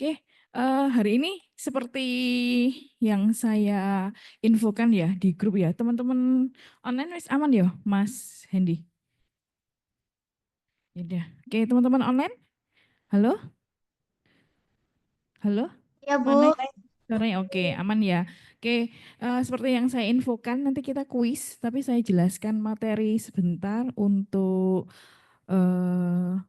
Oke, hari ini seperti yang saya infokan ya di grup ya, teman-teman online wis aman ya, Mas Hendy? Ya, oke teman-teman online, halo, halo, Ya, mana Bu. suaranya? Oke, aman ya. Oke, seperti yang saya infokan, nanti kita kuis, tapi saya jelaskan materi sebentar untuk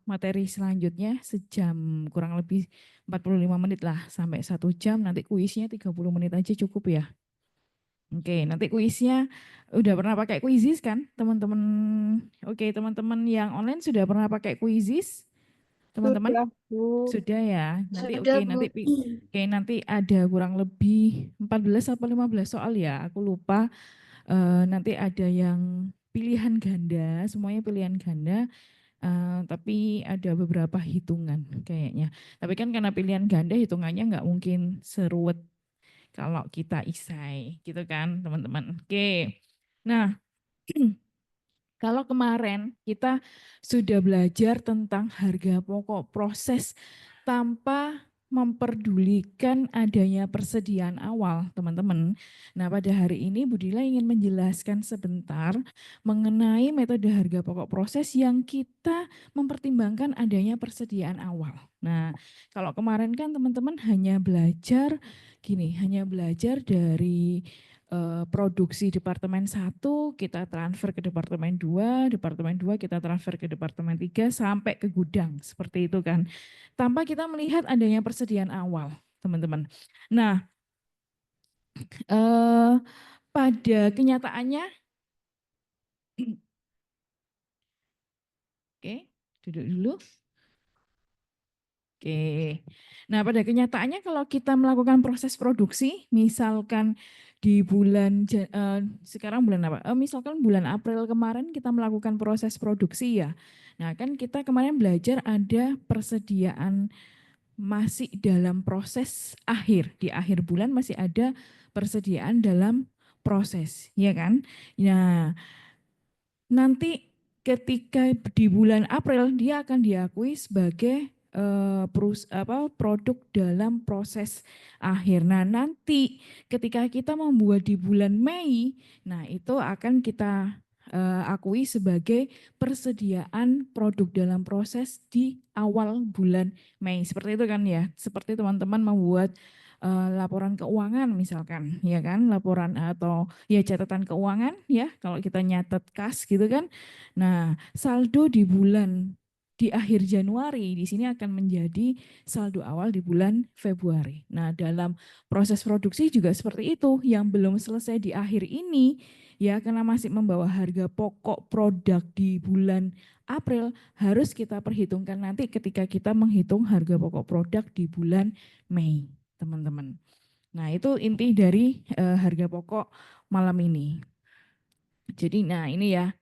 materi selanjutnya sejam kurang lebih 45 menit lah sampai 1 jam, nanti kuisnya 30 menit aja cukup ya. Oke, nanti kuisnya udah pernah pakai Quizizz kan, teman-teman? Oke, teman-teman yang online sudah pernah pakai Quizizz, teman-teman? Sudah, Bu. Sudah ya. Nanti Sudah, oke, Bu. nanti ada kurang lebih 14 atau 15 soal ya. Aku lupa. Nanti ada yang pilihan ganda, semuanya pilihan ganda. Tapi ada beberapa hitungan kayaknya. Tapi kan karena pilihan ganda hitungannya nggak mungkin seruwet kalau kita isai, gitu kan teman-teman. Oke, nah kalau kemarin kita sudah belajar tentang harga pokok proses tanpa memperdulikan adanya persediaan awal, teman-teman. Nah, pada hari ini Budila ingin menjelaskan sebentar mengenai metode harga pokok proses yang kita mempertimbangkan adanya persediaan awal. Nah, kalau kemarin kan teman-teman hanya belajar hanya belajar dari produksi departemen 1 kita transfer ke departemen 2 kita transfer ke departemen 3 sampai ke gudang, seperti itu kan. Tanpa kita melihat adanya persediaan awal, teman-teman. Nah, pada kenyataannya, oke, duduk dulu. Oke, nah pada kenyataannya kalau kita melakukan proses produksi, misalkan di sekarang bulan apa? Misalkan bulan April kemarin kita melakukan proses produksi ya. Nah kan kita kemarin belajar ada persediaan masih dalam proses akhir, di akhir bulan masih ada persediaan dalam proses, ya kan? Nah nanti ketika di bulan April dia akan diakui sebagai produk dalam proses akhir. Nah, nanti ketika kita membuat di bulan Mei, nah itu akan kita akui sebagai persediaan produk dalam proses di awal bulan Mei. Seperti itu kan ya. Seperti teman-teman membuat laporan keuangan misalkan, ya kan, laporan atau ya catatan keuangan ya, kalau kita nyatet kas gitu kan. Nah, saldo di akhir Januari di sini akan menjadi saldo awal di bulan Februari. Nah, dalam proses produksi juga seperti itu, yang belum selesai di akhir ini ya karena masih membawa harga pokok produk di bulan April harus kita perhitungkan nanti ketika kita menghitung harga pokok produk di bulan Mei, teman-teman. Nah, itu inti dari harga pokok malam ini. Jadi, nah ini ya,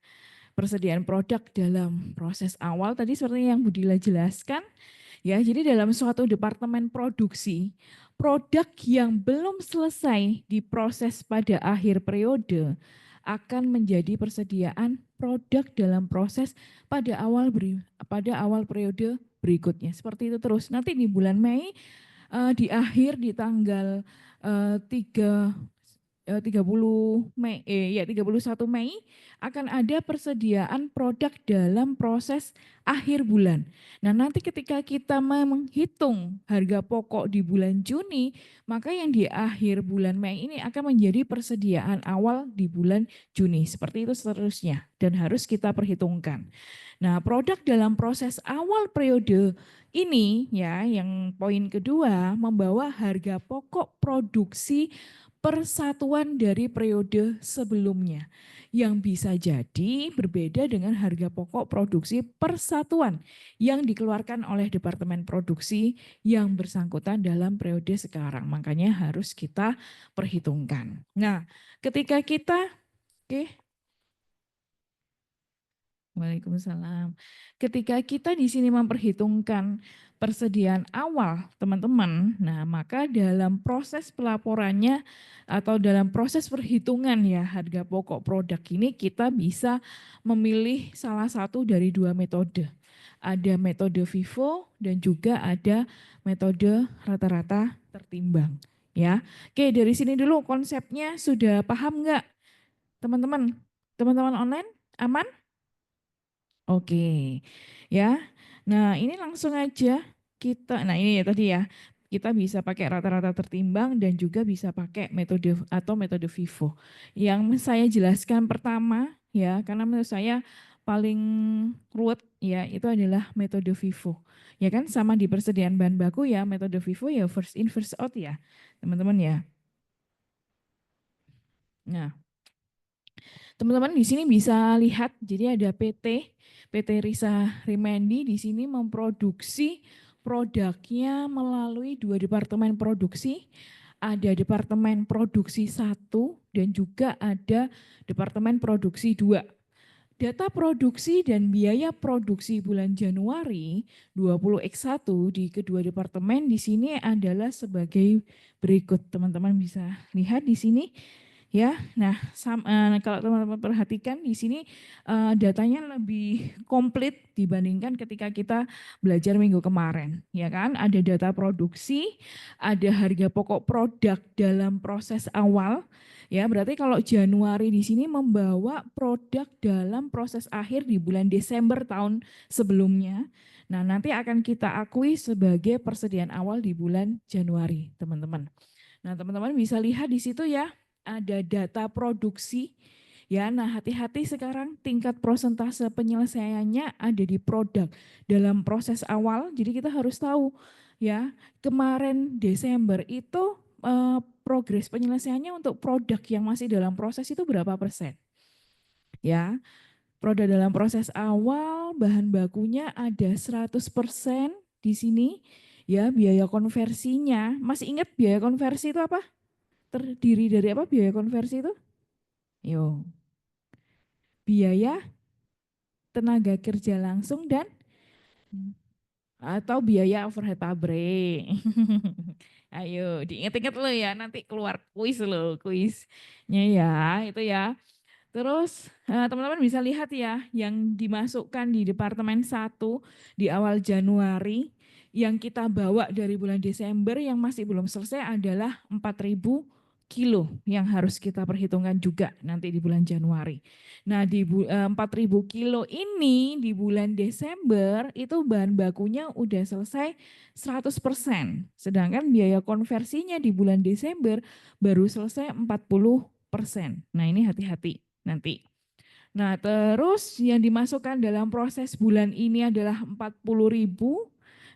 persediaan produk dalam proses awal tadi seperti yang Budila jelaskan. Ya, jadi dalam suatu departemen produksi, produk yang belum selesai diproses pada akhir periode akan menjadi persediaan produk dalam proses pada awal periode berikutnya. Seperti itu terus. Nanti di bulan Mei di akhir di tanggal 30 Mei 31 Mei akan ada persediaan produk dalam proses akhir bulan. Nah, nanti ketika kita menghitung harga pokok di bulan Juni, maka yang di akhir bulan Mei ini akan menjadi persediaan awal di bulan Juni. Seperti itu seterusnya dan harus kita perhitungkan. Nah, produk dalam proses awal periode ini ya, yang poin kedua membawa harga pokok produksi persatuan dari periode sebelumnya yang bisa jadi berbeda dengan harga pokok produksi persatuan yang dikeluarkan oleh Departemen Produksi yang bersangkutan dalam periode sekarang. Makanya harus kita perhitungkan. Nah, ketika kita Waalaikumsalam. Ketika kita di sini memperhitungkan persediaan awal, teman-teman, nah maka dalam proses pelaporannya atau dalam proses perhitungan ya harga pokok produk ini kita bisa memilih salah satu dari dua metode. ada metode FIFO, dan juga ada metode rata-rata tertimbang. Ya, oke, dari sini dulu konsepnya sudah paham nggak, teman-teman? Teman-teman online aman? Oke, ya. Nah, ini langsung aja kita, nah ini ya tadi ya, kita bisa pakai rata-rata tertimbang dan juga bisa pakai metode atau metode FIFO. Yang saya jelaskan pertama ya, karena menurut saya paling ruwet ya, itu adalah metode FIFO. Ya kan, sama di persediaan bahan baku ya, metode FIFO ya first in first out ya, teman-teman ya. Nah, teman-teman di sini bisa lihat, jadi ada PT Risa Rimendi di sini memproduksi produknya melalui 2 departemen produksi. Ada departemen produksi 1 dan juga ada departemen produksi 2. Data produksi dan biaya produksi bulan Januari 20X1 di kedua departemen di sini adalah sebagai berikut. Teman-teman bisa lihat di sini. Ya, nah kalau teman-teman perhatikan di sini datanya lebih komplit dibandingkan ketika kita belajar minggu kemarin, ya kan? Ada data produksi, ada harga pokok produk dalam proses awal, ya. Berarti kalau Januari di sini membawa produk dalam proses akhir di bulan Desember tahun sebelumnya. Nah, nanti akan kita akui sebagai persediaan awal di bulan Januari, teman-teman. Nah, teman-teman bisa lihat di situ ya, ada data produksi. Ya, nah hati-hati sekarang tingkat persentase penyelesaiannya ada di produk dalam proses awal. Jadi kita harus tahu ya, kemarin Desember itu progres penyelesaiannya untuk produk yang masih dalam proses itu berapa persen? Ya, produk dalam proses awal bahan bakunya ada 100% di sini. Ya, biaya konversinya. Masih ingat biaya konversi itu apa? Terdiri dari apa biaya konversi itu? Yo, biaya tenaga kerja langsung dan atau biaya overhead pabrik. Ayo diinget-inget lo ya, nanti keluar kuis lo, kuisnya ya, itu ya. Terus teman-teman bisa lihat ya, yang dimasukkan di Departemen 1 di awal Januari, yang kita bawa dari bulan Desember yang masih belum selesai adalah 4.000 kilo yang harus kita perhitungkan juga nanti di bulan Januari. Nah di 4.000 kilo ini di bulan Desember itu bahan bakunya udah selesai 100%, sedangkan biaya konversinya di bulan Desember baru selesai 40%. Nah ini hati-hati nanti. Nah terus yang dimasukkan dalam proses bulan ini adalah 40.000.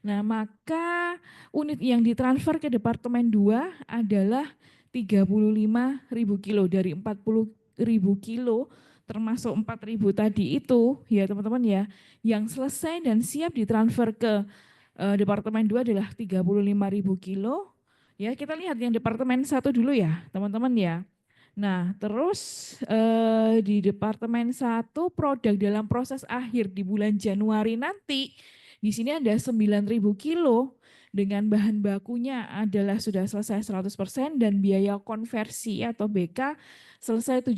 Nah maka unit yang ditransfer ke Departemen 2 adalah 35.000 kilo. Dari 40.000 kilo termasuk 4.000 tadi itu ya teman-teman ya, yang selesai dan siap ditransfer ke Departemen 2 adalah 35.000 kilo. Ya kita lihat yang Departemen 1 dulu ya teman-teman ya. Nah, terus di Departemen 1 produk dalam proses akhir di bulan Januari nanti, di sini ada 9.000 kilo dengan bahan bakunya adalah sudah selesai 100% dan biaya konversi atau BK selesai 70%.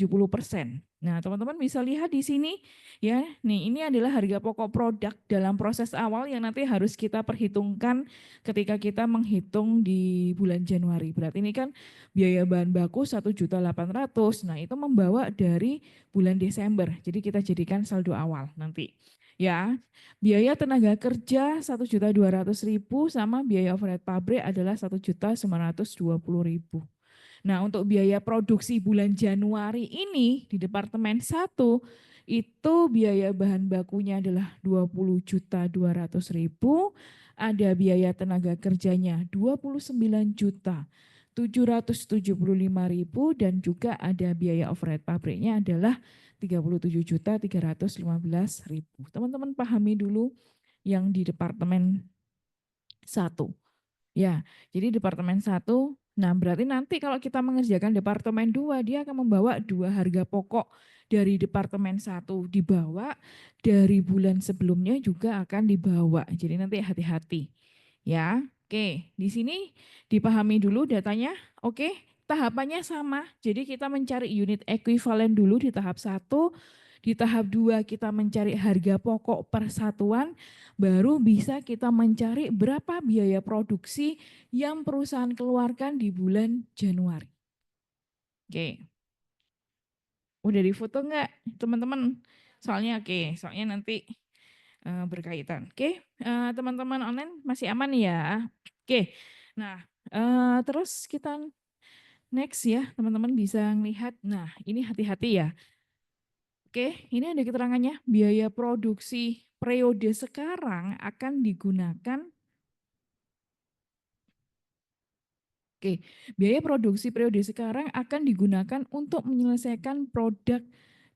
Nah, teman-teman bisa lihat di sini ya, nih ini adalah harga pokok produk dalam proses awal yang nanti harus kita perhitungkan ketika kita menghitung di bulan Januari. Berarti ini kan biaya bahan baku 1.800.000. Nah, itu membawa dari bulan Desember. Jadi kita jadikan saldo awal nanti. Ya, biaya tenaga kerja 1.200.000 sama biaya overhead pabrik adalah 1.920.000. Nah, untuk biaya produksi bulan Januari ini di Departemen 1 itu biaya bahan bakunya adalah 20.200.000, ada biaya tenaga kerjanya 29.775.000 dan juga ada biaya overhead pabriknya adalah 37.315.000. Teman-teman pahami dulu yang di Departemen 1. Ya, jadi Departemen 1, nah berarti nanti kalau kita mengerjakan Departemen 2, dia akan membawa 2 harga pokok dari Departemen 1 dibawa, dari bulan sebelumnya juga akan dibawa. Jadi nanti hati-hati. Ya, oke. Di sini dipahami dulu datanya. Oke, tahapannya sama. Jadi kita mencari unit ekuivalen dulu di tahap 1. Di tahap 2 kita mencari harga pokok per satuan, baru bisa kita mencari berapa biaya produksi yang perusahaan keluarkan di bulan Januari. Oke, udah difoto nggak teman-teman? Soalnya nanti berkaitan. Oke, teman-teman online masih aman ya? Oke, nah terus kita next ya, teman-teman bisa melihat. Nah, ini hati-hati ya. Oke, ini ada keterangannya. Biaya produksi periode sekarang akan digunakan. Oke, biaya produksi periode sekarang akan digunakan untuk menyelesaikan produk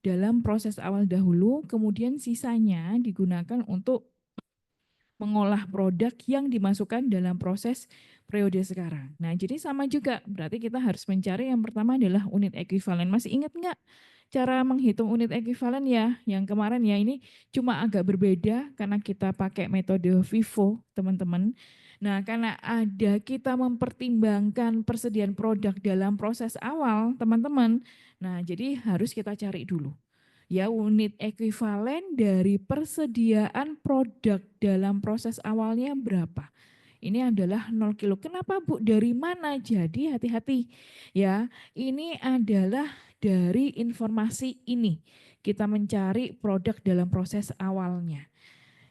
dalam proses awal dahulu, kemudian sisanya digunakan untuk mengolah produk yang dimasukkan dalam proses periode sekarang. Nah, jadi sama juga, berarti kita harus mencari yang pertama adalah unit ekuivalen. Masih ingat nggak cara menghitung unit ekuivalen ya? Yang kemarin ya, ini cuma agak berbeda karena kita pakai metode FIFO, teman-teman. Nah, karena ada kita mempertimbangkan persediaan produk dalam proses awal, teman-teman. Nah, jadi harus kita cari dulu ya unit ekuivalen dari persediaan produk dalam proses awalnya berapa. Ini adalah 0 kilo. Kenapa Bu? Dari mana? Jadi hati-hati ya. Ini adalah dari informasi ini. Kita mencari produk dalam proses awalnya.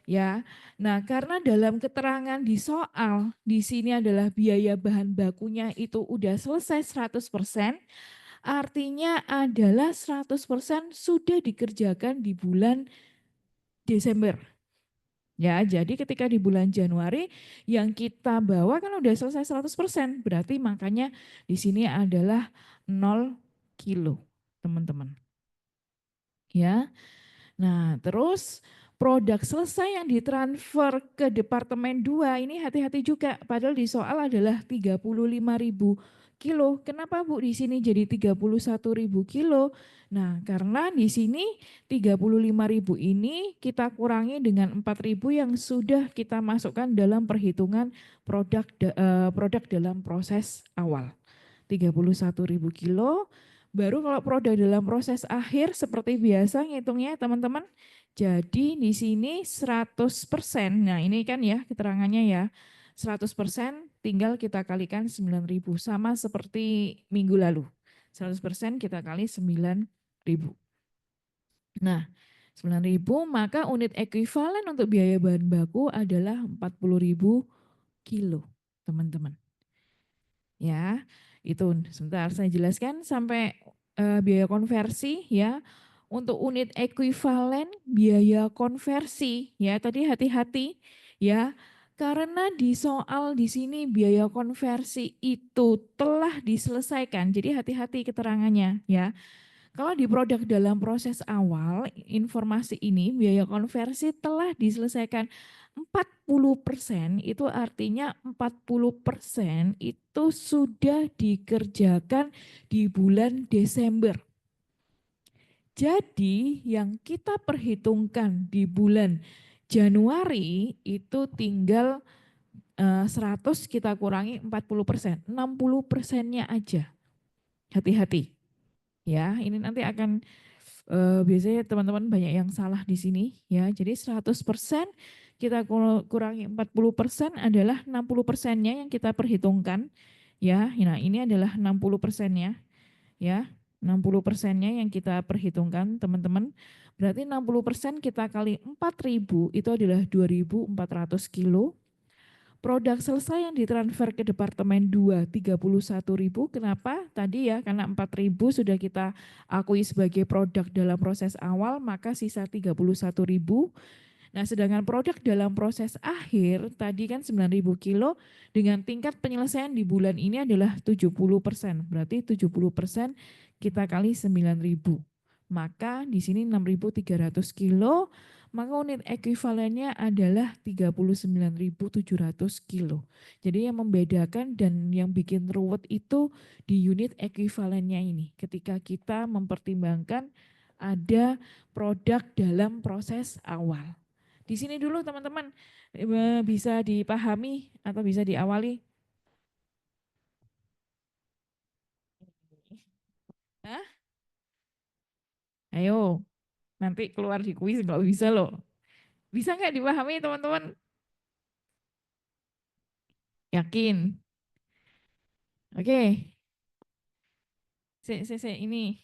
Ya. Nah, karena dalam keterangan di soal di sini adalah biaya bahan bakunya itu udah selesai 100%. Artinya adalah 100% sudah dikerjakan di bulan Desember. Ya, jadi ketika di bulan Januari yang kita bawa kan udah selesai 100%. Berarti makanya di sini adalah 0 kilo, teman-teman. Ya. Nah, terus produk selesai yang ditransfer ke Departemen 2 ini hati-hati juga. Padahal di soal adalah 35.000 kilo. Kenapa Bu di sini jadi 31.000 kilo? Nah, karena di sini 35.000 ini kita kurangi dengan 4.000 yang sudah kita masukkan dalam perhitungan produk dalam proses awal. 31.000 kilo. Baru kalau produk dalam proses akhir seperti biasa ngitungnya teman-teman. Jadi di sini 100%. Nah ini kan ya keterangannya ya. 100% tinggal kita kalikan 9.000. Sama seperti minggu lalu. 100% kita kali 9.000. Nah 9.000 maka unit ekuivalen untuk biaya bahan baku adalah 40.000 kilo teman-teman. Ya, itu sebentar saya jelaskan sampai biaya konversi ya. Untuk unit ekuivalen biaya konversi ya tadi hati-hati ya. Karena di soal di sini biaya konversi itu telah diselesaikan. Jadi hati-hati keterangannya ya. Kalau di produk dalam proses awal, informasi ini biaya konversi telah diselesaikan 40%, itu artinya 40% itu sudah dikerjakan di bulan Desember. Jadi yang kita perhitungkan di bulan Januari itu tinggal 100 kita kurangi 40%, 60%-nya aja. Hati-hati. Ya, ini nanti akan biasanya teman-teman banyak yang salah di sini ya. Jadi 100% kita kurangi 40% adalah 60%-nya yang kita perhitungkan ya. Nah, ini adalah 60%-nya ya. 60%-nya yang kita perhitungkan teman-teman. Berarti 60% kita kali 4.000 itu adalah 2.400 kilo. Produk selesai yang ditransfer ke Departemen 2, 31.000. Kenapa? Tadi ya, karena 4.000 sudah kita akui sebagai produk dalam proses awal, maka sisa 31.000. Nah, sedangkan produk dalam proses akhir, tadi kan 9.000 kilo, dengan tingkat penyelesaian di bulan ini adalah 70%. Berarti 70% kita kali 9.000. Maka di sini 6.300 kilo, maka unit ekuivalennya adalah 39.700 kilo. Jadi yang membedakan dan yang bikin ruwet itu di unit ekuivalennya ini. Ketika kita mempertimbangkan ada produk dalam proses awal. Di sini dulu teman-teman bisa dipahami atau bisa diawali. Hah? Ayo, Nanti keluar di kuis nggak bisa loh. Bisa nggak dipahami teman-teman? Yakin? Oke. Ini.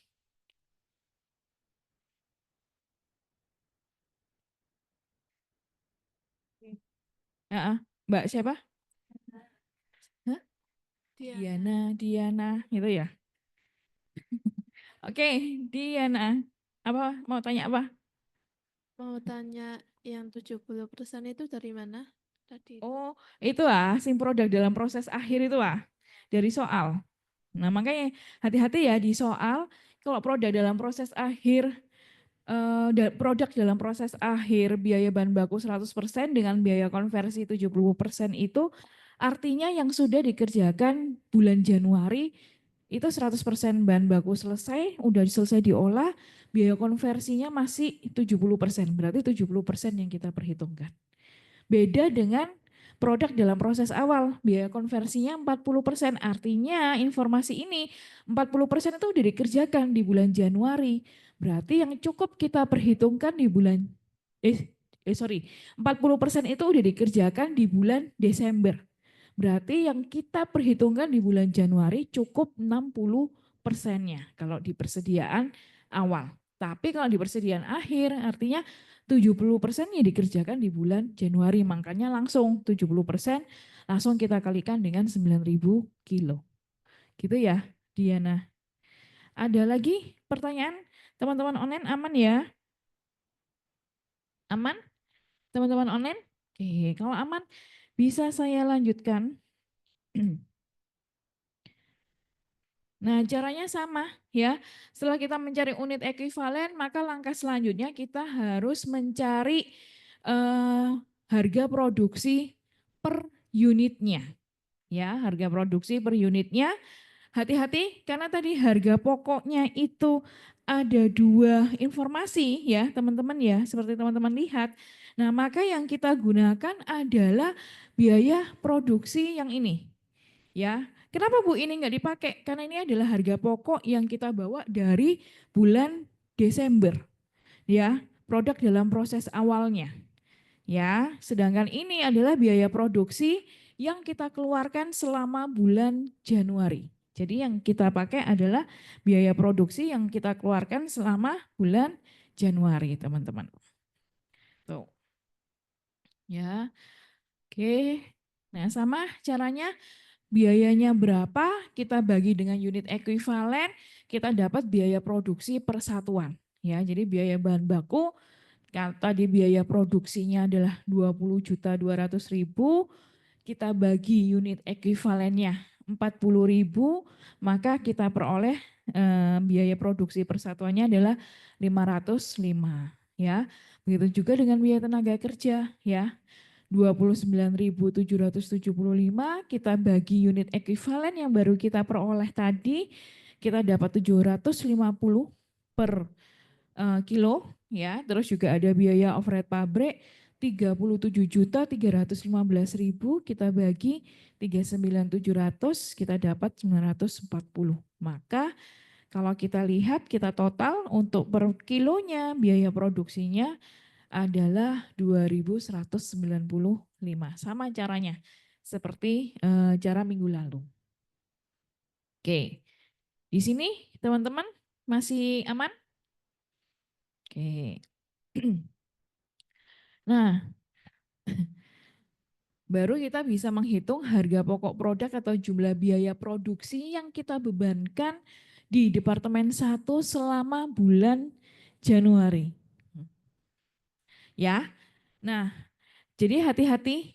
Ah, Mbak siapa? Hah? Diana, Diana, itu ya. Oke, Diana. Apa mau tanya apa? mau tanya yang 70% itu dari mana? Tadi itu. Oh, itu sim produk dalam proses akhir itu dari soal. Nah, makanya hati-hati ya di soal kalau produk dalam proses akhir produk dalam proses akhir biaya bahan baku 100% dengan biaya konversi 70% itu artinya yang sudah dikerjakan bulan Januari itu 100% bahan baku selesai, udah selesai diolah, biaya konversinya masih 70%, berarti 70% yang kita perhitungkan. Beda dengan produk dalam proses awal, biaya konversinya 40%, artinya informasi ini 40% itu udah dikerjakan di bulan Januari. Berarti yang cukup kita perhitungkan di bulan, sorry, 40% itu udah dikerjakan di bulan Desember. Berarti yang kita perhitungkan di bulan Januari cukup 60%-nya kalau di persediaan awal. Tapi kalau di persediaan akhir artinya 70%-nya dikerjakan di bulan Januari, makanya langsung 70% langsung kita kalikan dengan 9.000 kilo. Gitu ya, Diana. Ada lagi pertanyaan? Teman-teman online aman ya? Aman? Teman-teman online? Oke, kalau aman bisa saya lanjutkan. Nah, caranya sama ya. Setelah kita mencari unit ekuivalen, maka langkah selanjutnya kita harus mencari harga produksi per unitnya. Ya, harga produksi per unitnya. Hati-hati karena tadi harga pokoknya itu ada dua informasi ya, teman-teman ya, seperti teman-teman lihat. Nah, maka yang kita gunakan adalah biaya produksi yang ini. Ya, kenapa Bu ini nggak dipakai? Karena ini adalah harga pokok yang kita bawa dari bulan Desember. Ya, produk dalam proses awalnya. Ya, sedangkan ini adalah biaya produksi yang kita keluarkan selama bulan Januari. Jadi yang kita pakai adalah biaya produksi yang kita keluarkan selama bulan Januari, teman-teman. Tuh. Ya. Oke. Nah, sama caranya biayanya berapa, kita bagi dengan unit ekuivalen, kita dapat biaya produksi per satuan. Ya, jadi biaya bahan baku tadi biaya produksinya adalah 20.200.000, kita bagi unit ekuivalennya 40.000, maka kita peroleh biaya produksi persatuannya adalah 505 ya. Begitu juga dengan biaya tenaga kerja ya. 29.775 kita bagi unit ekuivalen yang baru kita peroleh tadi, kita dapat 750 per kilo ya. Terus juga ada biaya overhead pabrik 37.315.000 kita bagi 39.700 kita dapat 940. Maka kalau kita lihat kita total untuk per kilonya biaya produksinya adalah 2.195. Sama caranya seperti cara minggu lalu. Oke. Di sini teman-teman masih aman? Oke. Nah, baru kita bisa menghitung harga pokok produk atau jumlah biaya produksi yang kita bebankan di Departemen 1 selama bulan Januari. Ya, nah jadi hati-hati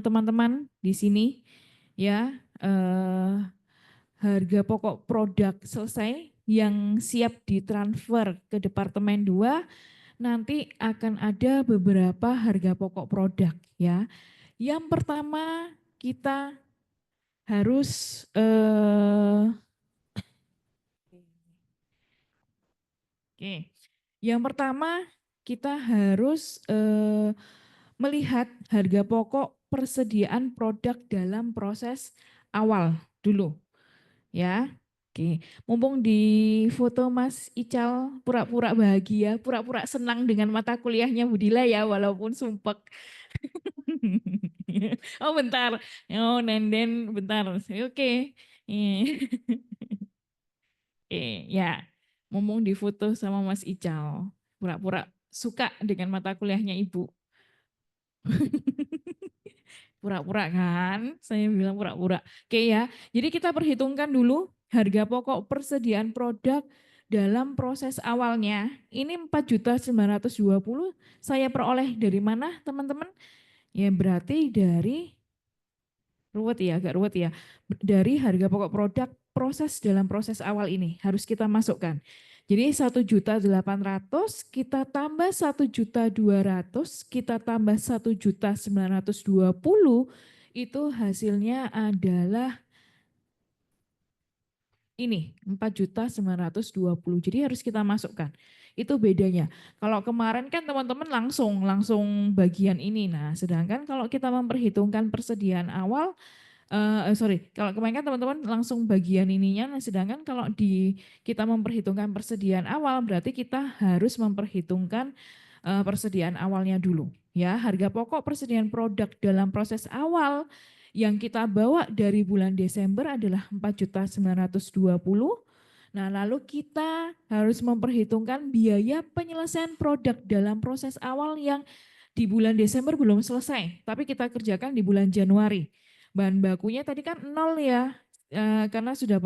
teman-teman di sini ya, harga pokok produk selesai yang siap ditransfer ke Departemen 2 nanti akan ada beberapa harga pokok produk ya. Yang pertama kita harus oke. Yang pertama kita harus melihat harga pokok persediaan produk dalam proses awal dulu ya. Oke, mumpung di foto Mas Ical pura-pura bahagia, pura-pura senang dengan mata kuliahnya Budila ya, walaupun sumpek. Oh bentar, oh Nenden bentar, oke. Oke, ya, mumpung di foto sama Mas Ical, pura-pura suka dengan mata kuliahnya Ibu. Pura-pura kan, saya bilang pura-pura. Oke ya, jadi kita perhitungkan dulu harga pokok persediaan produk dalam proses awalnya. Ini 4.920.000 saya peroleh dari mana teman-teman? Ya berarti dari ruwet ya, agak ruwet ya. Dari harga pokok produk proses dalam proses awal ini harus kita masukkan. Jadi 1.800.000 kita tambah 1.200.000 kita tambah 1.920.000 itu hasilnya adalah ini 4.920.000. Jadi harus kita masukkan. Itu bedanya. Kalau kemarin kan teman-teman langsung bagian ini. Nah, sedangkan kalau kita memperhitungkan persediaan awal sorry, kalau kemarin kan teman-teman langsung bagian ininya, nah sedangkan kalau kita memperhitungkan persediaan awal, berarti kita harus memperhitungkan persediaan awalnya dulu. Ya, harga pokok persediaan produk dalam proses awal yang kita bawa dari bulan Desember adalah 4.920.000. Nah, lalu kita harus memperhitungkan biaya penyelesaian produk dalam proses awal yang di bulan Desember belum selesai, tapi kita kerjakan di bulan Januari. Bahan bakunya tadi kan nol ya, karena sudah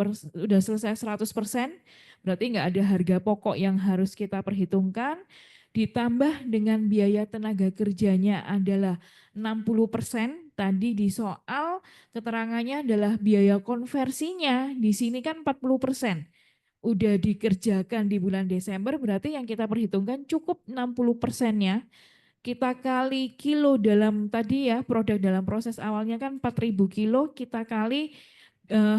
selesai 100%, berarti nggak ada harga pokok yang harus kita perhitungkan. Ditambah dengan biaya tenaga kerjanya adalah 60%, tadi di soal keterangannya adalah biaya konversinya, di sini kan 40%. Udah dikerjakan di bulan Desember, berarti yang kita perhitungkan cukup 60%-nya kita kali kilo dalam tadi ya produk dalam proses awalnya kan 4.000 kilo kita kali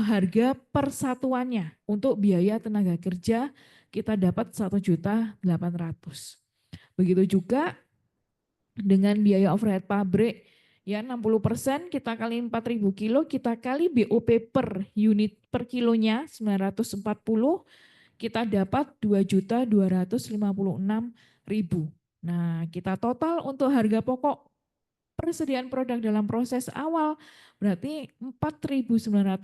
harga persatuannya untuk biaya tenaga kerja kita dapat 1.800.000. Begitu juga dengan biaya overhead pabrik ya 60% kita kali 4.000 kilo kita kali BOP per unit per kilonya 940 kita dapat 2.256.000. Nah, kita total untuk harga pokok persediaan produk dalam proses awal berarti 4.920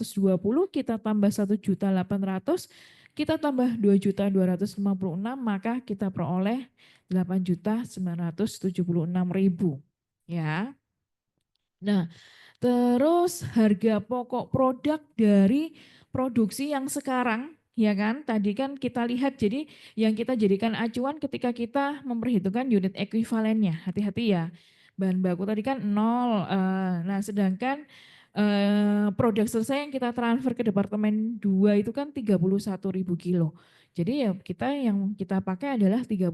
kita tambah 1.800.000 kita tambah 2.256 maka kita peroleh 8.976.000 ya. Nah, terus harga pokok produk dari produksi yang sekarang, ya kan? Tadi kan kita lihat jadi yang kita jadikan acuan ketika kita memperhitungkan unit ekuivalennya. Hati-hati ya. Bahan baku tadi kan nol. Nah, sedangkan produk selesai yang kita transfer ke departemen 2 itu kan 31.000 kilo. Jadi ya yang kita pakai adalah 31.000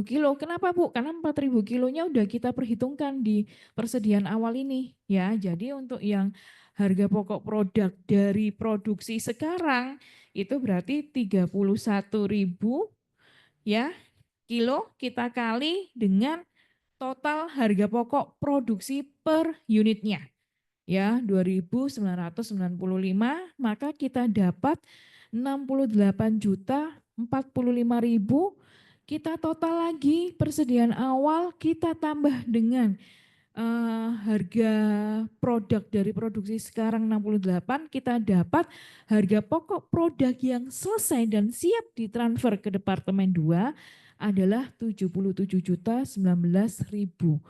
kilo. Kenapa Bu? Karena 4.000 kilonya udah kita perhitungkan di persediaan awal ini ya. Jadi untuk yang harga pokok produk dari produksi sekarang itu berarti 31.000 ya kilo kita kali dengan total harga pokok produksi per unitnya ya 2.995 maka kita dapat 68.045.000 kita total lagi persediaan awal kita tambah dengan harga produk dari produksi sekarang 68 kita dapat harga pokok produk yang selesai dan siap ditransfer ke departemen 2 adalah 77.019.000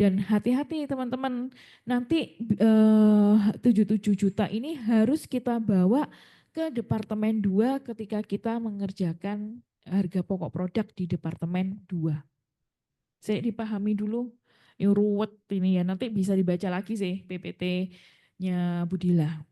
dan hati-hati teman-teman nanti 77 juta ini harus kita bawa ke departemen 2 ketika kita mengerjakan harga pokok produk di departemen 2. Saya dipahami dulu, yang ruwet ini ya, nanti bisa dibaca lagi sih PPT-nya Budila.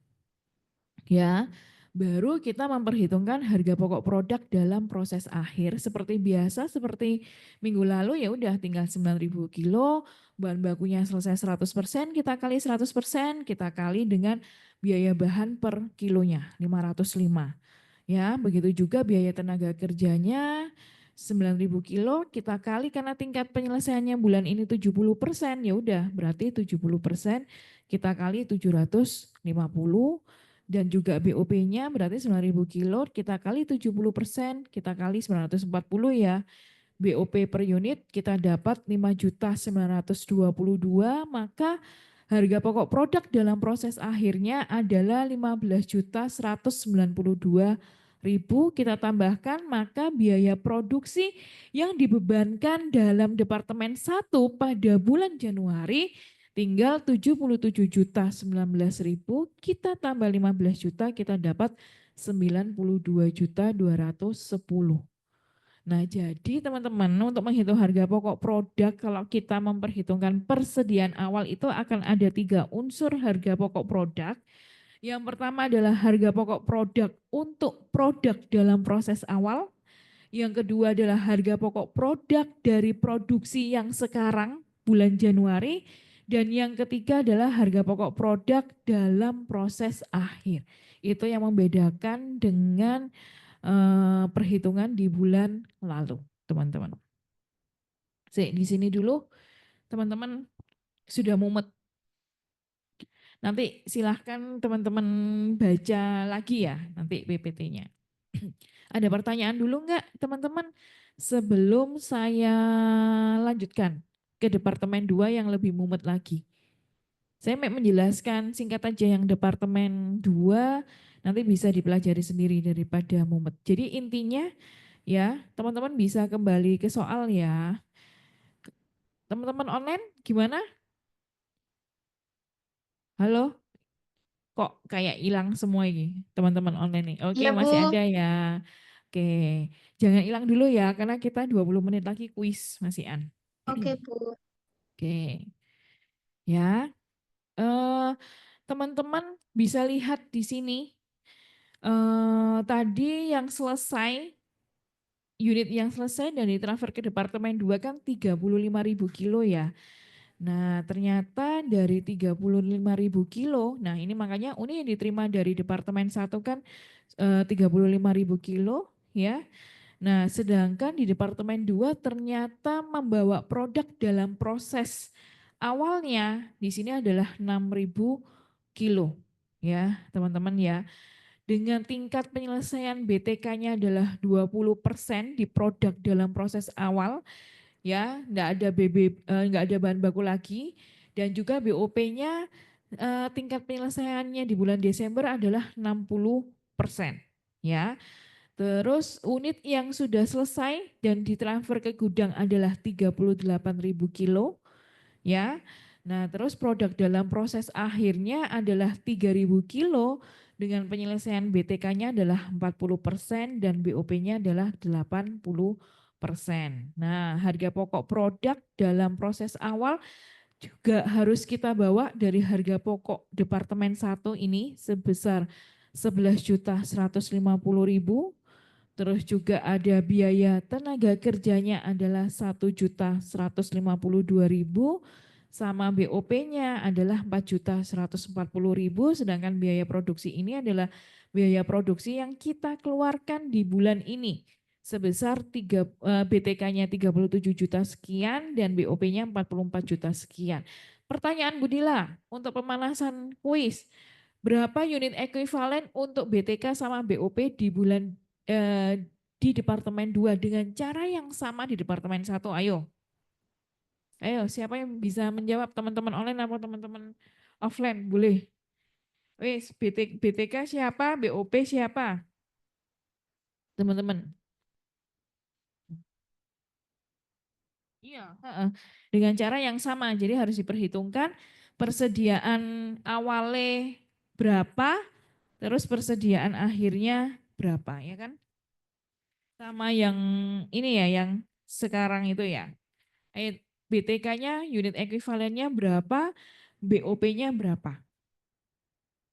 Ya, baru kita memperhitungkan harga pokok produk dalam proses akhir seperti biasa, seperti minggu lalu ya udah tinggal 9.000 kilo, bahan bakunya selesai 100%, kita kali 100%, kita kali dengan biaya bahan per kilonya 505. Ya, begitu juga biaya tenaga kerjanya 9.000 kilo kita kali karena tingkat penyelesaiannya bulan ini 70%, ya udah berarti 70% kita kali 750. dan juga BOP-nya berarti 9.000 kilo, kita kali 70%, kita kali 940 ya. BOP per unit kita dapat 5.922, maka harga pokok produk dalam proses akhirnya adalah 15.192.000. Kita tambahkan, maka biaya produksi yang dibebankan dalam Departemen 1 pada bulan Januari tinggal 77.019.000, kita tambah 15 juta, kita dapat 92.210. Nah, jadi teman-teman untuk menghitung harga pokok produk, kalau kita memperhitungkan persediaan awal itu akan ada 3 unsur harga pokok produk. Yang pertama adalah harga pokok produk untuk produk dalam proses awal. Yang kedua adalah harga pokok produk dari produksi yang sekarang bulan Januari. Dan yang ketiga adalah harga pokok produk dalam proses akhir. Itu yang membedakan dengan perhitungan di bulan lalu, teman-teman. Di sini dulu, teman-teman sudah mumet. Nanti silahkan teman-teman baca lagi ya, nanti PPT-nya. Ada pertanyaan dulu enggak, teman-teman? Sebelum saya lanjutkan ke Departemen 2 yang lebih mumet lagi. Saya menjelaskan singkat aja yang Departemen 2, nanti bisa dipelajari sendiri daripada mumet. Jadi intinya ya, teman-teman bisa kembali ke soal ya. Teman-teman online gimana? Halo? Kok kayak hilang semua ini teman-teman online nih. Oke, Iya, Bu. masih ada ya. Oke, jangan hilang dulu ya karena kita 20 menit lagi kuis Mas Ian. Oke, Bu. Oke. Ya. Teman-teman bisa lihat di sini tadi yang selesai unit yang selesai dan ditransfer ke Departemen 2 kan 35.000 kilo ya. Nah, ternyata dari 35.000 kilo, nah ini makanya Uni yang diterima dari Departemen 1 kan 35.000 kilo ya. Nah, sedangkan di Departemen 2 ternyata membawa produk dalam proses awalnya di sini adalah 6.000 kilo ya, teman-teman ya. Dengan tingkat penyelesaian BTK-nya adalah 20% di produk dalam proses awal ya, enggak ada bahan baku lagi, dan juga BOP-nya tingkat penyelesaiannya di bulan Desember adalah 60% ya. Terus unit yang sudah selesai dan ditransfer ke gudang adalah 38.000 kilo ya. Nah, terus produk dalam proses akhirnya adalah 3.000 kilo dengan penyelesaian BTK-nya adalah 40% dan BOP-nya adalah 80%. Nah, harga pokok produk dalam proses awal juga harus kita bawa dari harga pokok Departemen 1 ini sebesar 11.150.000. Terus juga ada biaya tenaga kerjanya adalah 1.152.000 sama BOP-nya adalah 4.140.000, sedangkan biaya produksi ini adalah biaya produksi yang kita keluarkan di bulan ini sebesar BTK-nya 37 juta sekian dan BOP-nya 44 juta sekian. Pertanyaan Budila untuk pemanasan kuis, berapa unit ekuivalen untuk BTK sama BOP di bulan di Departemen 2 dengan cara yang sama di Departemen 1? Ayo. Ayo, siapa yang bisa menjawab, teman-teman online apa teman-teman offline? Boleh. Wis, BTK siapa? BOP siapa? Teman-teman. Iya, dengan cara yang sama. Jadi harus diperhitungkan persediaan awalnya berapa, terus persediaan akhirnya berapa, ya kan? Sama yang ini ya, yang sekarang itu ya. BTK-nya, unit ekuivalennya berapa, BOP-nya berapa.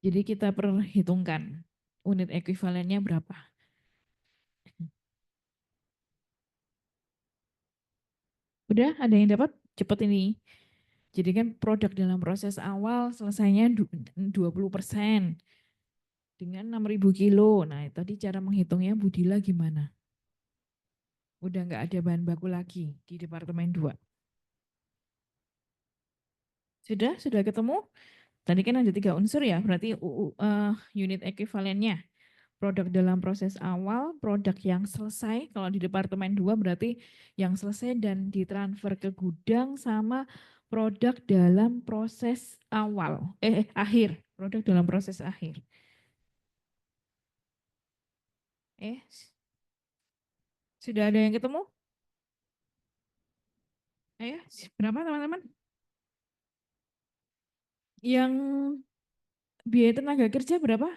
Jadi kita perhitungkan unit ekuivalennya berapa. Udah ada yang dapat? Cepat ini. Jadi kan produk dalam proses awal selesainya 20% dengan 6.000 kilo. Nah tadi cara menghitungnya Budila gimana? Udah nggak ada bahan baku lagi di Departemen 2. Sudah ketemu? Tadi kan ada 3 unsur ya, berarti unit ekuivalennya. Produk dalam proses awal, produk yang selesai, kalau di departemen 2 berarti yang selesai dan ditransfer ke gudang, sama produk dalam proses awal, akhir, produk dalam proses akhir. Eh, sudah ada yang ketemu? Ayo, berapa teman-teman? Yang biaya tenaga kerja berapa?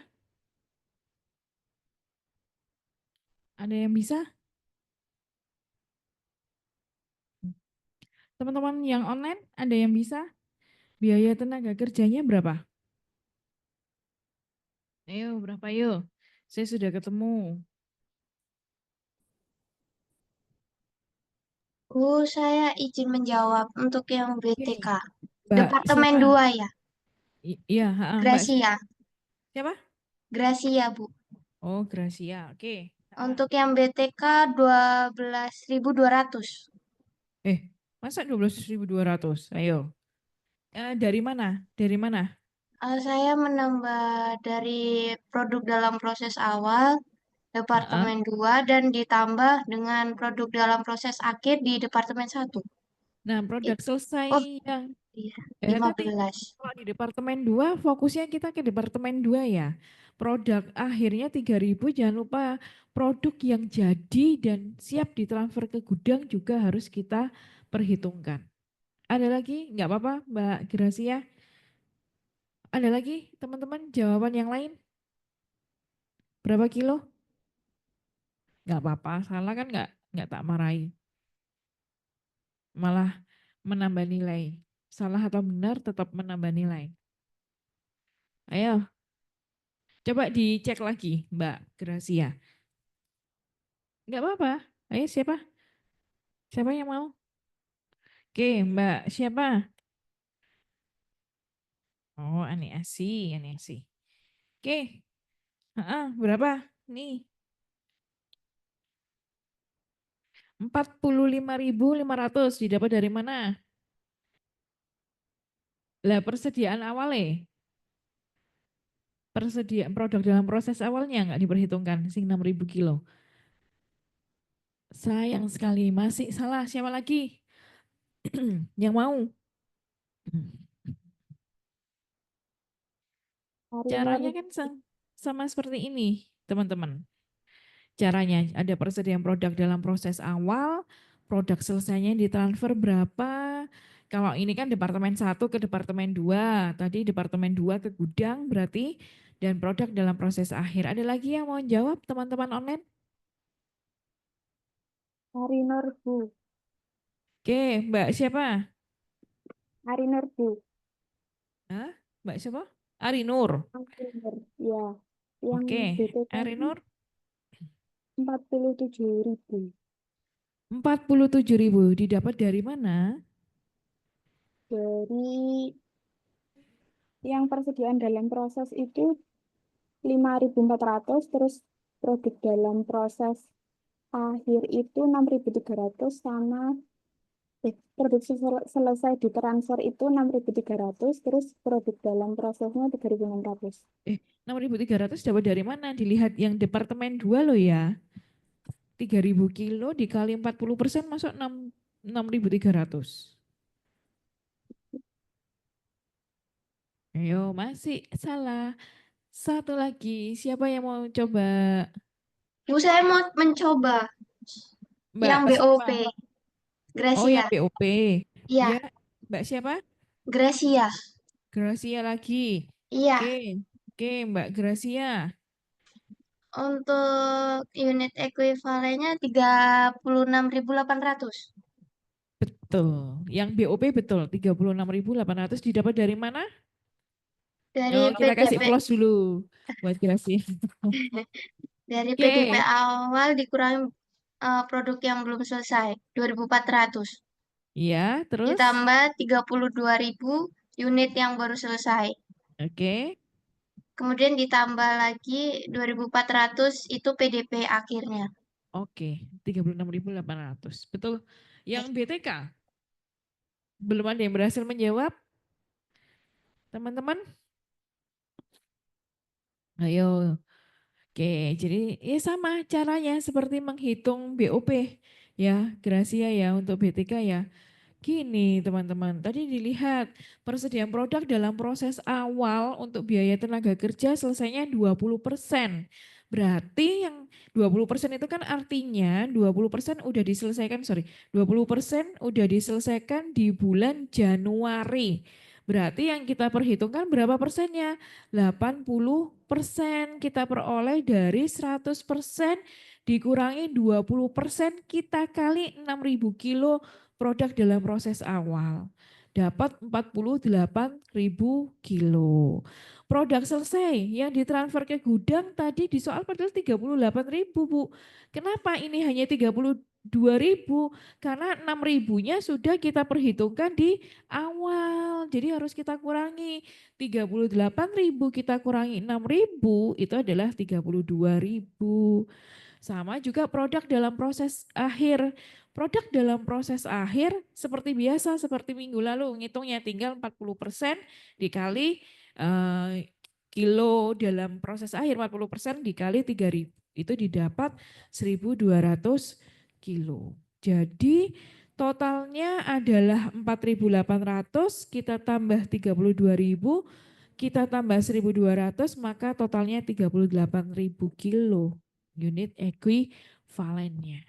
Ada yang bisa? Teman-teman yang online, ada yang bisa? Biaya tenaga kerjanya berapa? Ayo, berapa yuk? Saya sudah ketemu. Saya izin menjawab untuk yang BTK. Oke. Mbak Departemen siapa? 2 ya. Iya, Mbak Gracia. siapa? Gracia, Bu. Oh, Gracia. Oke. Untuk yang BTK 12.200. Masa 12.200? Ayo. Dari mana? Dari mana? Saya menambah dari produk dalam proses awal, Heeh. Departemen 2 dan ditambah dengan produk dalam proses akhir di Departemen 1. Nah, produk selesai Oh, yang iya, tadi 15. kalau di departemen 2 fokusnya kita ke departemen 2 ya. Produk akhirnya 3.000, jangan lupa produk yang jadi dan siap ditransfer ke gudang juga harus kita perhitungkan. Ada lagi? Nggak apa-apa, Mbak Gracia. Ada lagi teman-teman jawaban yang lain? Berapa kilo? Nggak apa-apa, salah kan nggak tak marahi. Malah menambah nilai. Salah atau benar tetap menambah nilai. Ayo, coba dicek lagi, Mbak Gracia. Nggak apa-apa. Ayo siapa? Siapa yang mau? Oke, Mbak siapa? Oh, Ani Asi, Ani Asi. Oke, berapa? Nih, 45.500 didapat dari mana? Lah persediaan awalnya, persediaan produk dalam proses awalnya nggak diperhitungkan, sing 6.000 kilo. Sayang sekali, masih salah. Siapa lagi yang mau? Marinir Caranya kan sama seperti ini, teman-teman. Caranya ada persediaan produk dalam proses awal, produk selesainya ditransfer berapa. Kalau ini kan departemen 1 ke departemen 2, tadi departemen 2 ke gudang berarti, dan produk dalam proses akhir. Ada lagi yang mau jawab teman-teman online? Marinir, Bu. Oke, Mbak siapa? Marinir, Bu. Hah? Mbak siapa? Arinur. Marinir, ya. Yang Oke, BTK-nya Arinur 47.000. 47.000 didapat dari mana? Dari yang persediaan dalam proses itu 5.400, terus produk dalam proses akhir itu 6.300, sama produk selesai ditransfer itu 6.300, terus produk dalam prosesnya 3.600. 6.300 dapat dari mana? Dilihat yang departemen 2 loh ya. 3.000 kilo dikali 40% masuk 6.300. Ayo, masih salah. Satu lagi, siapa yang mau coba? Bu, saya mau mencoba Mbak yang siapa? BOP, Oh, yang Gracia. BOP. Iya, Ya, Mbak siapa? Gracia. Gracia lagi. Iya, Oke, oke Mbak Gracia. untuk unit ekuivalennya 36.800 Betul. Yang BOP betul, 36.800 didapat dari mana? dari Oh, kita kasih PDP. plus dulu buat Gracia. Dari PDP Oke, awal dikurangi produk yang belum selesai 2.400. ya, terus? Ditambah 32.000 unit yang baru selesai. Oke, Kemudian ditambah lagi 2.400 itu PDP akhirnya. oke, 36.800. Betul. Yang Oke. BTK, belum ada yang berhasil menjawab, teman-teman? Ayo. Oke, jadi ya sama caranya seperti menghitung BOP ya, Gracia ya untuk BTK ya. Gini teman-teman, tadi dilihat persediaan produk dalam proses awal untuk biaya tenaga kerja selesainya 20%. Berarti yang 20% itu kan artinya 20% udah diselesaikan, 20% udah diselesaikan di bulan Januari. Berarti yang kita perhitungkan berapa persennya? 80% kita peroleh dari 100% dikurangi 20% kita kali 6.000 kilo produk dalam proses awal. Dapat 48.000 kilo. Produk selesai yang ditransfer ke gudang tadi di soal padahal 38.000 Bu. Kenapa ini hanya 32.000? Karena 6.000-nya sudah kita perhitungkan di awal. Jadi harus kita kurangi 38.000 kita kurangi 6.000 itu adalah 32.000. Sama juga produk dalam proses akhir. Produk dalam proses akhir seperti biasa, seperti minggu lalu, ngitungnya tinggal 40% dikali kilo dalam proses akhir, 40% dikali 3.000. Itu didapat 1.200 kilo. Jadi totalnya adalah 4.800, kita tambah 32.000, kita tambah 1.200, maka totalnya 38.000 kilo unit ekuivalennya.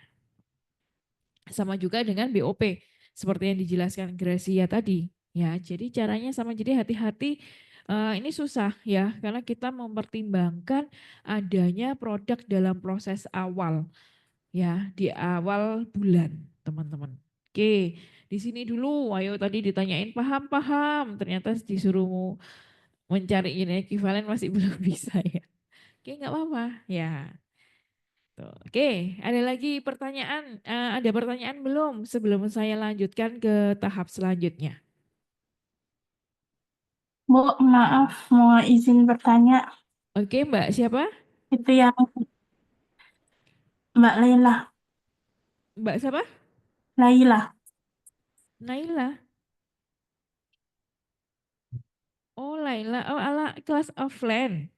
Sama juga dengan BOP, seperti yang dijelaskan Gracia tadi. Ya, jadi caranya sama, jadi hati-hati. Ini susah ya, karena kita mempertimbangkan adanya produk dalam proses awal, ya di awal bulan, teman-teman. Oke, di sini dulu. Ayo tadi ditanyain paham-paham, ternyata disuruh mencari unit ekuivalen masih belum bisa ya. Oke, nggak apa-apa ya. Tuh. Oke, ada lagi pertanyaan? Ada pertanyaan belum sebelum saya lanjutkan ke tahap selanjutnya? Bu, maaf mau izin bertanya. Oke, Mbak siapa? Itu yang Mbak Laila. Mbak siapa? Laila. Naila. Oh, Laila. Oh, ala kelas offline.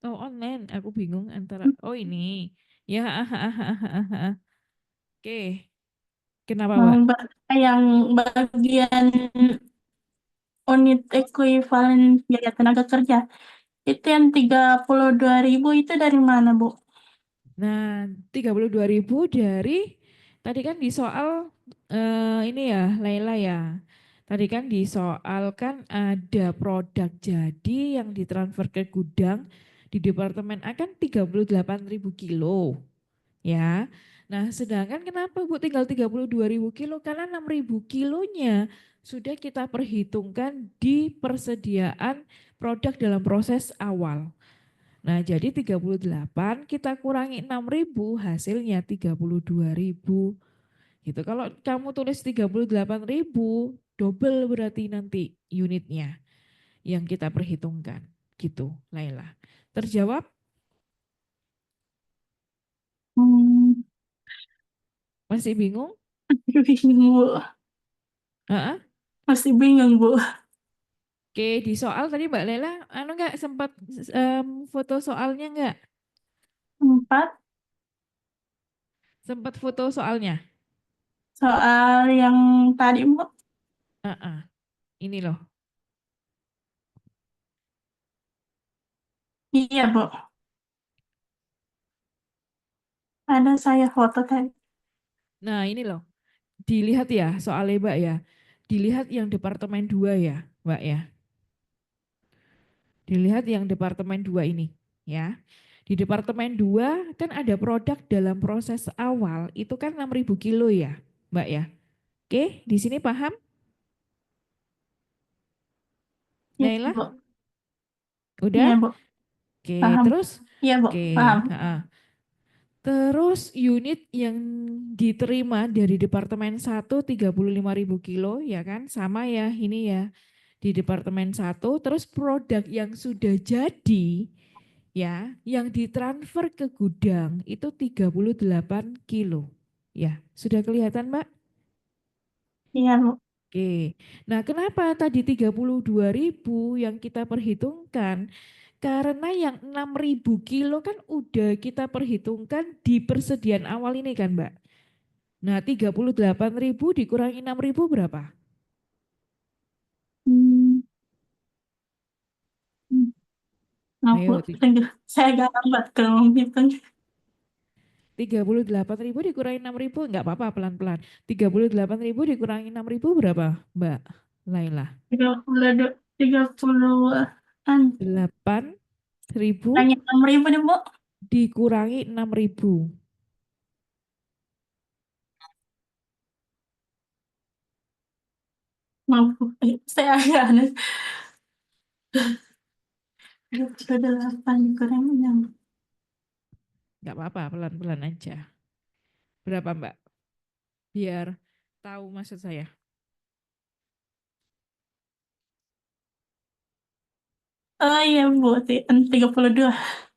Oh, online. Aku bingung antara. Oh, ini. Ya, Oke. Kenapa, Mau Mbak? yang bagian unit ekuivalen biaya tenaga kerja. Itu yang 32.000 itu dari mana, Bu? Nah, 32.000 dari tadi kan di soal ini ya, Laila ya. Tadi kan di soal kan ada produk jadi yang ditransfer ke gudang di Departemen A kan 38.000 kilo, ya. Nah, sedangkan kenapa Bu tinggal 32.000 kilo? Karena 6.000 kilonya sudah kita perhitungkan di persediaan produk dalam proses awal. Nah, jadi 38 kita kurangi 6.000 hasilnya 32.000. Gitu. Kalau kamu tulis 38.000 double berarti nanti unitnya yang kita perhitungkan. Gitu, Laila. Terjawab? Hmm, Masih bingung? bingung, Bu. Heeh. Masih bingung, Bu. Oke, di soal tadi Mbak Lela, enggak sempat foto soalnya enggak? 4. Sempat foto soalnya? Soal yang tadi, Bu. Heeh. Ini loh. Iya, Bu. Ada saya foto tadi. Nah, ini loh. Dilihat ya soalnya Mbak ya. Dilihat yang Departemen 2 ya, Mbak ya. Dilihat yang Departemen 2 ini ya. Di Departemen 2 kan ada produk dalam proses awal itu kan 6.000 kilo ya, Mbak ya. Oke, di sini paham? Iya, Naila? Bu. Iya, Udah? Bu. Oke, Paham. terus Iya, Bu. oke, Paham. terus unit yang diterima dari Departemen 1 35.000 kilo ya kan, sama ya ini ya. Di Departemen 1, terus produk yang sudah jadi ya, yang ditransfer ke gudang itu 38 kilo. Ya, sudah kelihatan Mbak? Iya, Bu. Oke. Nah, kenapa tadi 32.000 yang kita perhitungkan? Karena yang 6.000 kilo kan udah kita perhitungkan di persediaan awal ini kan Mbak. Nah 38.000 dikurangi 6.000 berapa? Hmm, hmm. Ayo, Saya agak lambat kalau menghitung. 38.000 dikurangi 6.000, enggak apa-apa pelan-pelan. 38.000 dikurangi 6.000 berapa Mbak Laila? 30-an. 8.000 Hanya 6.000 deh, Bu. dikurangi 6.000. Maaf, Bu. Saya agak aneh. 28 dikurangi 6. Enggak apa-apa pelan-pelan aja. Berapa Mbak? Biar tahu maksud saya. Oh iya, Bu. 32.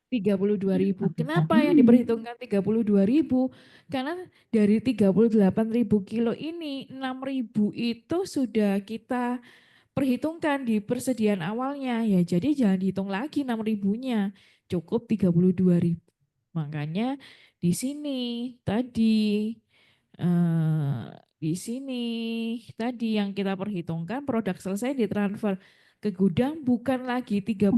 32.000. Kenapa yang diperhitungkan 32.000? Karena dari 38.000 kilo ini 6.000 itu sudah kita perhitungkan di persediaan awalnya ya. Jadi jangan dihitung lagi 6.000-nya. Cukup 32.000. Makanya di sini tadi di sini tadi yang kita perhitungkan produk selesai ditransfer ke gudang bukan lagi 38.000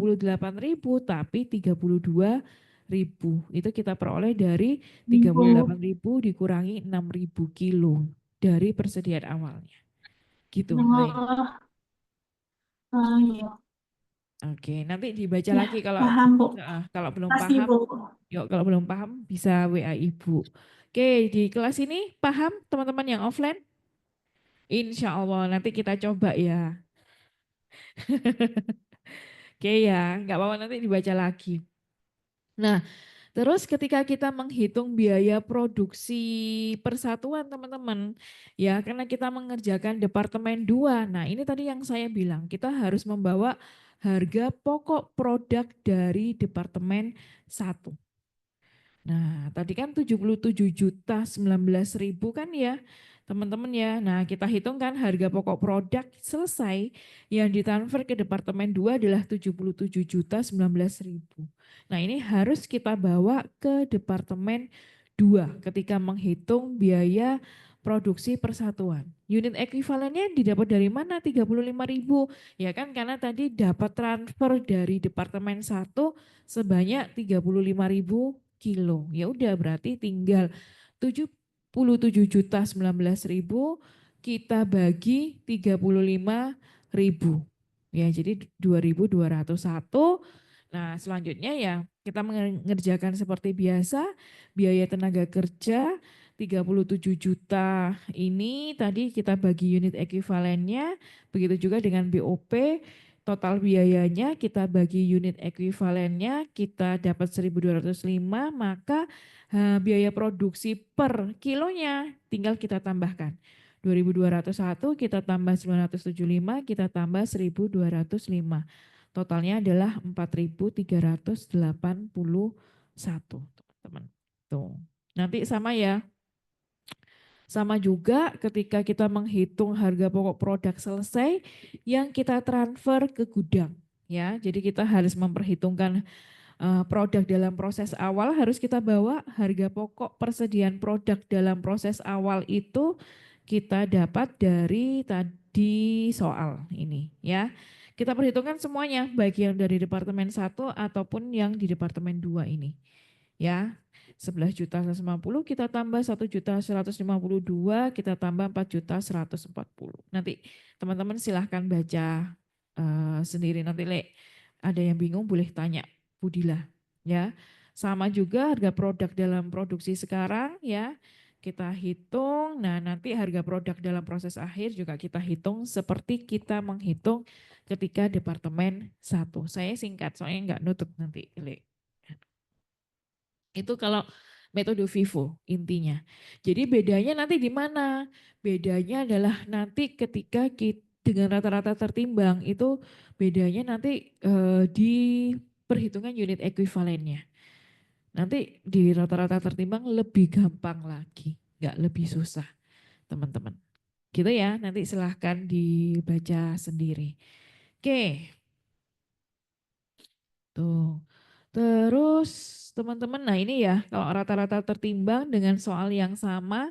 tapi 32.000. Itu kita peroleh dari 38.000 dikurangi 6.000 kilo dari persediaan awalnya. Gitu, Lain. Oh, oh iya. Oke, nanti dibaca Ya, lagi paham, Bu. kalau belum Pasti, paham, Bu. yuk kalau belum paham bisa WA Ibu. Oke, di kelas ini paham teman-teman yang offline? Insya Allah nanti kita coba ya. Oke ya, nggak apa-apa nanti dibaca lagi. Nah, terus ketika kita menghitung biaya produksi persatuan teman-teman, ya karena kita mengerjakan departemen 2. Nah ini tadi yang saya bilang, kita harus membawa harga pokok produk dari departemen 1. Nah, tadi kan 77.019.000 kan ya, teman-teman ya. Nah, kita hitung kan harga pokok produk selesai yang ditransfer ke departemen 2 adalah 77.019.000. Nah, ini harus kita bawa ke departemen 2 ketika menghitung biaya produksi persatuan. Unit ekuivalennya didapat dari mana? 35.000. Ya kan karena tadi dapat transfer dari departemen 1 sebanyak 35.000 kilo. Ya udah berarti tinggal 77.019.000 kita bagi 35.000. Ya jadi 2.201. Nah selanjutnya ya kita mengerjakan seperti biasa biaya tenaga kerja 37 juta ini tadi kita bagi unit ekuivalennya, begitu juga dengan BOP. Total biayanya kita bagi unit ekuivalennya, kita dapat 1.205, maka biaya produksi per kilonya tinggal kita tambahkan. 2.201 kita tambah 975, kita tambah 1.205. Totalnya adalah 4.381, teman-teman. Tuh. Nanti sama ya. Sama juga ketika kita menghitung harga pokok produk selesai yang kita transfer ke gudang. Ya, jadi kita harus memperhitungkan produk dalam proses awal harus kita bawa harga pokok persediaan produk dalam proses awal itu kita dapat dari tadi soal ini ya. Kita perhitungkan semuanya baik yang dari departemen 1 ataupun yang di departemen 2 ini. Ya. 11.150 kita tambah 1.152 kita tambah 4.140. Nanti teman-teman silahkan baca sendiri nanti ada yang bingung boleh tanya Budila ya. Sama juga harga produk dalam produksi sekarang ya. Kita hitung, nah nanti harga produk dalam proses akhir juga kita hitung seperti kita menghitung ketika departemen 1. Saya singkat soalnya enggak nutup nanti Le. Itu kalau metode Vivo intinya. Jadi bedanya nanti di mana? Bedanya adalah nanti ketika kita dengan rata-rata tertimbang itu bedanya nanti di perhitungan unit ekuivalennya. Nanti di rata-rata tertimbang lebih gampang lagi, nggak lebih susah teman-teman. Gitu ya, nanti silahkan dibaca sendiri. Oke. Tuh. Terus teman-teman, nah ini ya kalau rata-rata tertimbang dengan soal yang sama,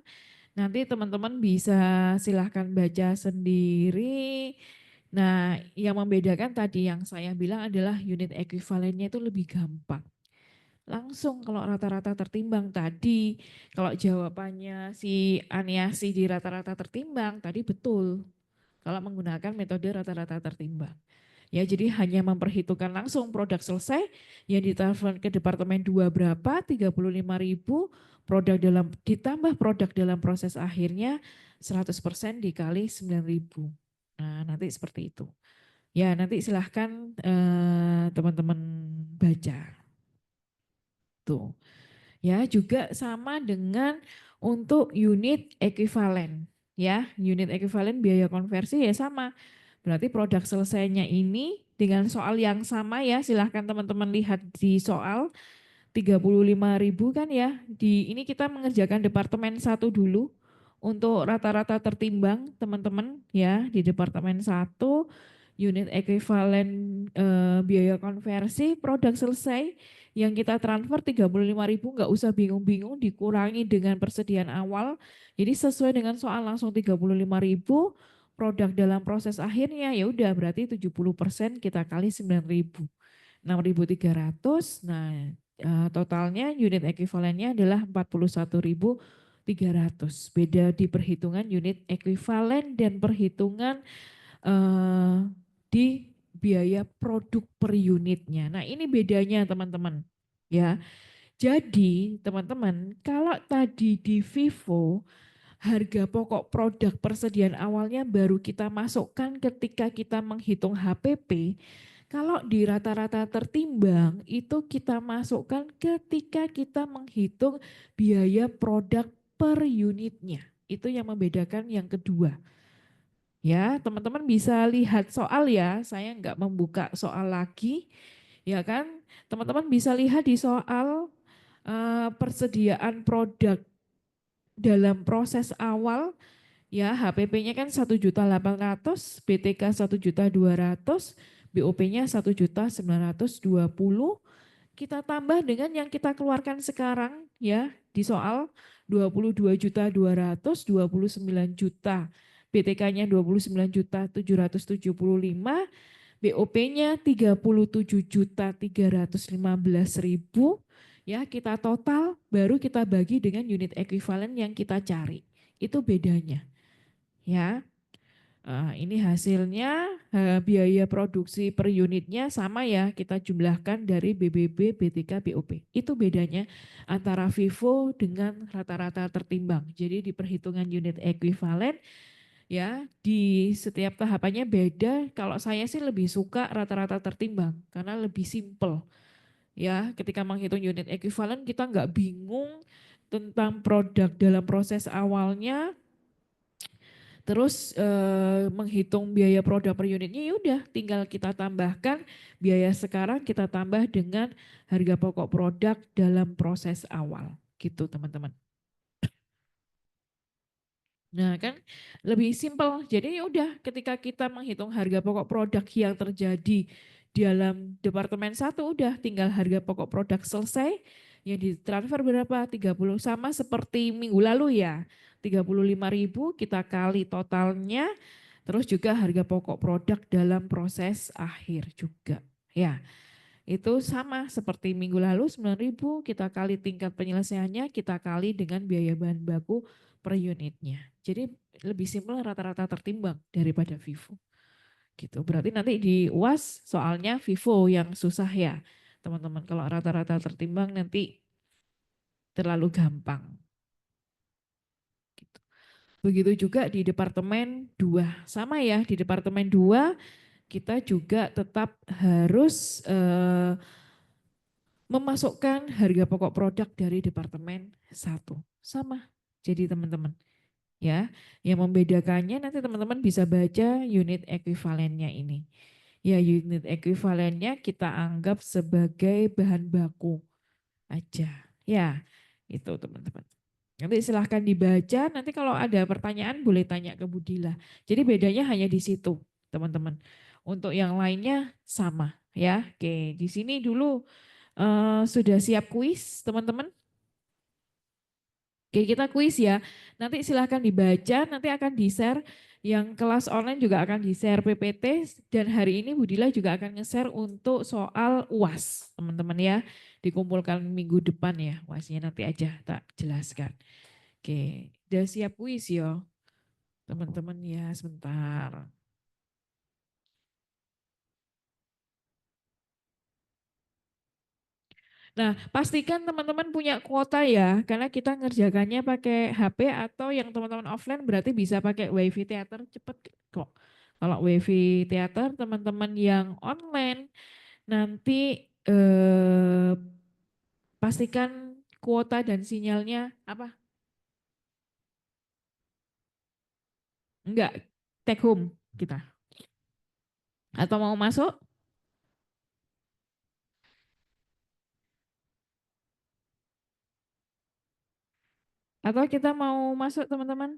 nanti teman-teman bisa silahkan baca sendiri. Nah, yang membedakan tadi yang saya bilang adalah unit ekuivalennya itu lebih gampang. Langsung kalau rata-rata tertimbang tadi, kalau jawabannya si Aniasi di rata-rata tertimbang tadi betul. Kalau menggunakan metode rata-rata tertimbang. Ya, jadi hanya memperhitungkan langsung produk selesai yang ditelepon ke departemen 2 berapa, 35.000, produk dalam ditambah produk dalam proses akhirnya 100% dikali 9.000. Nah, nanti seperti itu. Ya, nanti silahkan teman-teman baca. Tuh. Ya, juga sama dengan untuk unit ekuivalen. Ya, unit ekuivalen biaya konversi ya sama. Berarti produk selesainya ini dengan soal yang sama ya, silahkan teman-teman lihat di soal 35.000 kan ya. Di ini kita mengerjakan departemen 1 dulu untuk rata-rata tertimbang teman-teman ya di departemen 1 unit ekuivalen biaya konversi produk selesai yang kita transfer 35.000 nggak usah bingung-bingung dikurangi dengan persediaan awal. Jadi sesuai dengan soal langsung 35.000 produk dalam proses akhirnya ya udah berarti 70% kita kali 9.000. 6.300. Nah, totalnya unit ekuivalennya adalah 41.300. Beda di perhitungan unit ekuivalen dan perhitungan di biaya produk per unitnya. Nah, ini bedanya teman-teman. Ya. Jadi, teman-teman, kalau tadi di Vivo harga pokok produk persediaan awalnya baru kita masukkan ketika kita menghitung HPP. Kalau di rata-rata tertimbang itu kita masukkan ketika kita menghitung biaya produk per unitnya. Itu yang membedakan yang kedua. Ya, teman-teman bisa lihat soal ya. Saya enggak membuka soal lagi. Ya kan? Teman-teman bisa lihat di soal persediaan produk dalam proses awal ya HPP-nya kan 1.800.000, BTK 1.200.000, BOP-nya 1.920.000. Kita tambah dengan yang kita keluarkan sekarang ya di soal 22.200.000, 29 juta. BTK-nya 29.775.000, BOP-nya 37.315.000. Ya, kita total baru kita bagi dengan unit ekuivalen yang kita cari. Itu bedanya. Ya. Ini hasilnya biaya produksi per unitnya sama ya, kita jumlahkan dari BBB, BTK, BOP. Itu bedanya antara Vivo dengan rata-rata tertimbang. Jadi di perhitungan unit ekuivalen ya di setiap tahapannya beda. Kalau saya sih lebih suka rata-rata tertimbang karena lebih simple. Ya, ketika menghitung unit ekuivalen kita nggak bingung tentang produk dalam proses awalnya. Terus menghitung biaya produk per unitnya ya udah tinggal kita tambahkan biaya sekarang kita tambah dengan harga pokok produk dalam proses awal gitu teman-teman. Nah kan lebih simpel. Jadi ya udah ketika kita menghitung harga pokok produk yang terjadi dalam departemen 1 udah tinggal harga pokok produk selesai yang ditransfer berapa 30 sama seperti minggu lalu ya. 35.000 kita kali totalnya terus juga harga pokok produk dalam proses akhir juga. Ya. Itu sama seperti minggu lalu 9.000 kita kali tingkat penyelesaiannya kita kali dengan biaya bahan baku per unitnya. Jadi lebih simpel rata-rata tertimbang daripada Vivo. Gitu. Berarti nanti di UAS soalnya Vivo yang susah ya. Teman-teman kalau rata-rata tertimbang nanti terlalu gampang. Gitu. Begitu juga di departemen 2. Sama ya, di departemen 2 kita juga tetap harus memasukkan harga pokok produk dari departemen 1. Sama. Jadi teman-teman ya, yang membedakannya nanti teman-teman bisa baca unit ekuivalennya ini. Ya, unit ekuivalennya kita anggap sebagai bahan baku aja. Ya, itu teman-teman. Nanti silahkan dibaca, nanti kalau ada pertanyaan boleh tanya ke Budila. Jadi bedanya hanya di situ teman-teman. Untuk yang lainnya sama. ya. Oke, di sini dulu sudah siap kuis, teman-teman? Oke, kita kuis ya. Nanti silahkan dibaca, nanti akan di-share. Yang kelas online juga akan di-share PPT, dan hari ini Budila juga akan nge-share untuk soal UAS, teman-teman ya. Dikumpulkan minggu depan ya, UASnya nanti aja tak jelaskan. Oke, udah siap kuis ya, teman-teman ya, sebentar. Nah, pastikan teman-teman punya kuota ya, karena kita ngerjakannya pakai HP atau yang teman-teman offline berarti bisa pakai WiFi Theater cepet kok. Kalau WiFi Theater teman-teman yang online nanti pastikan kuota dan sinyalnya apa? Enggak, take home kita. Atau mau masuk? Atau kita mau masuk teman-teman?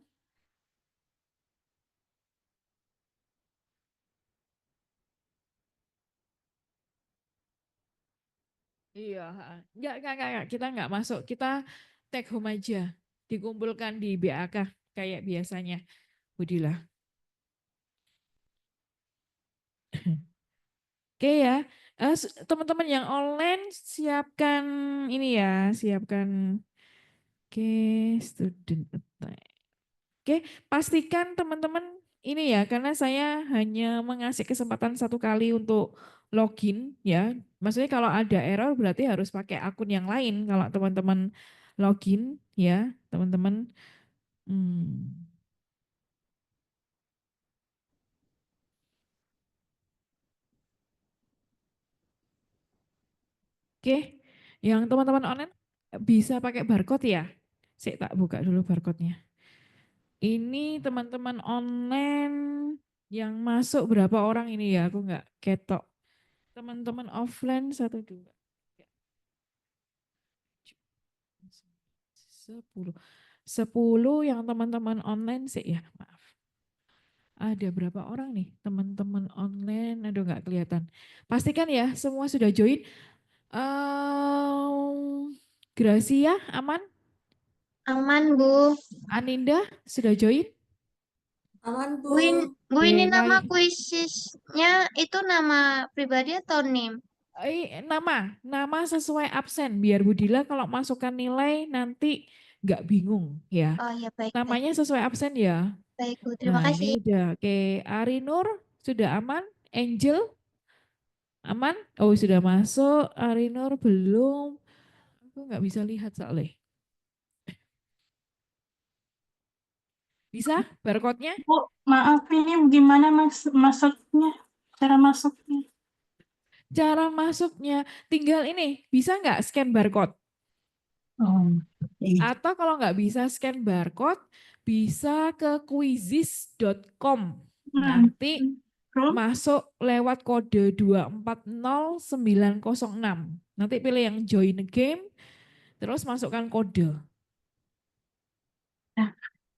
Iya, enggak, kita enggak masuk, kita take home aja, dikumpulkan di BAK kayak biasanya, Budila. Oke ya, teman-teman yang online siapkan ini ya, siapkan, oke, student attack. Oke, pastikan teman-teman ini ya, karena saya hanya mengasih kesempatan satu kali untuk login ya. Maksudnya kalau ada error berarti harus pakai akun yang lain kalau teman-teman login ya, teman-teman. Oke, yang teman-teman online bisa pakai barcode ya. Saya tak buka dulu barcode-nya. Ini teman-teman online yang masuk berapa orang ini ya? Aku nggak ketok. Teman-teman offline 1, 2, 3, 10. 10 yang teman-teman online sih ya, maaf. Ada berapa orang nih teman-teman online? Aduh nggak kelihatan. Pastikan ya semua sudah join. Gracia aman? Aman, Bu. Aninda sudah join? Aman, Bu. Bu, ini Oke, nama kuisisnya itu nama pribadi atau NIM? nama sesuai absen biar Budila kalau masukkan nilai nanti nggak bingung ya. Oh ya, baik, baik. Namanya sesuai absen ya. Baik, Bu. Terima Nah kasih. ini udah. Oke, Arinur sudah aman? Angel aman? Oh sudah masuk. Arinur belum. Aku nggak bisa lihat soalnya. Bisa barcode-nya? Bu, maaf ini gimana masuknya? Cara masuknya? Cara masuknya tinggal ini, bisa nggak scan barcode? Oh, Atau kalau nggak bisa scan barcode, bisa ke quizizz.com. Nanti masuk lewat kode 240906. Nanti pilih yang join the game, terus masukkan kode. Nah,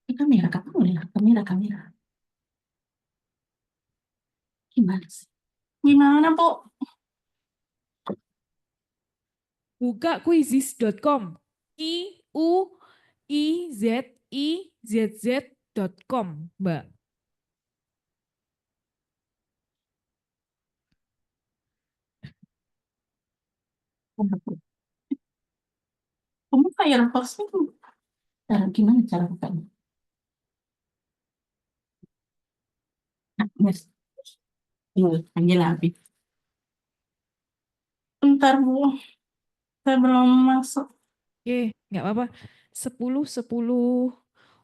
ini kamera. Gimana sih? Gimana, Bu? Buka quizizz.com. QUIZIZZ.com, Mbak. Kamu Firefox itu gimana cara bukanya? Nah, yes. Ambil habis. Bentar, Bu. Saya belum masuk. Oke, nggak apa-apa. 10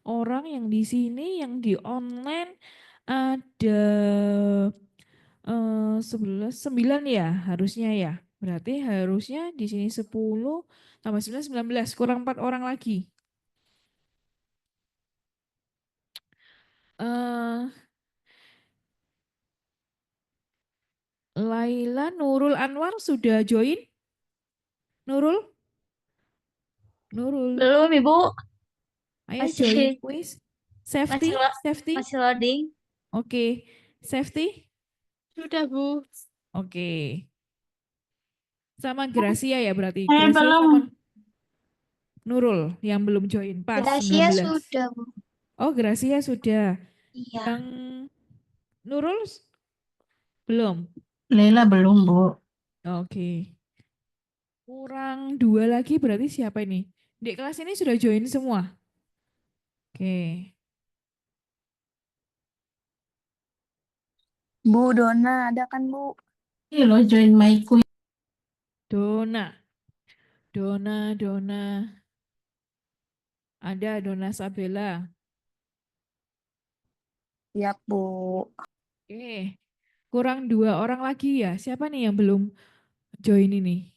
orang yang di sini, yang di online ada 11, 9 ya harusnya ya. Berarti harusnya di sini 10 tambah 9, 19, kurang 4 orang lagi. Laila Nurul Anwar sudah join? Nurul? Belum, Ibu. Ayo Masih join quiz. Safety? masih loading. Oke. Safety? Sudah, Bu. Oke. Sama Gracia ya berarti. Saya Gracia belum. sama Nurul yang belum join pas Gracia 19. sudah, Bu. Oh, Gracia sudah. Iya. Yang Nurul belum. Lela belum, Bu. Oke. Kurang 2 lagi berarti siapa ini? Di kelas ini sudah join semua. Oke. Bu Dona ada kan Bu? Ini loh join my quiz. Dona. Dona. Ada Dona Sabella. Siap Bu. Oke. Kurang 2 orang lagi ya. Siapa nih yang belum join ini?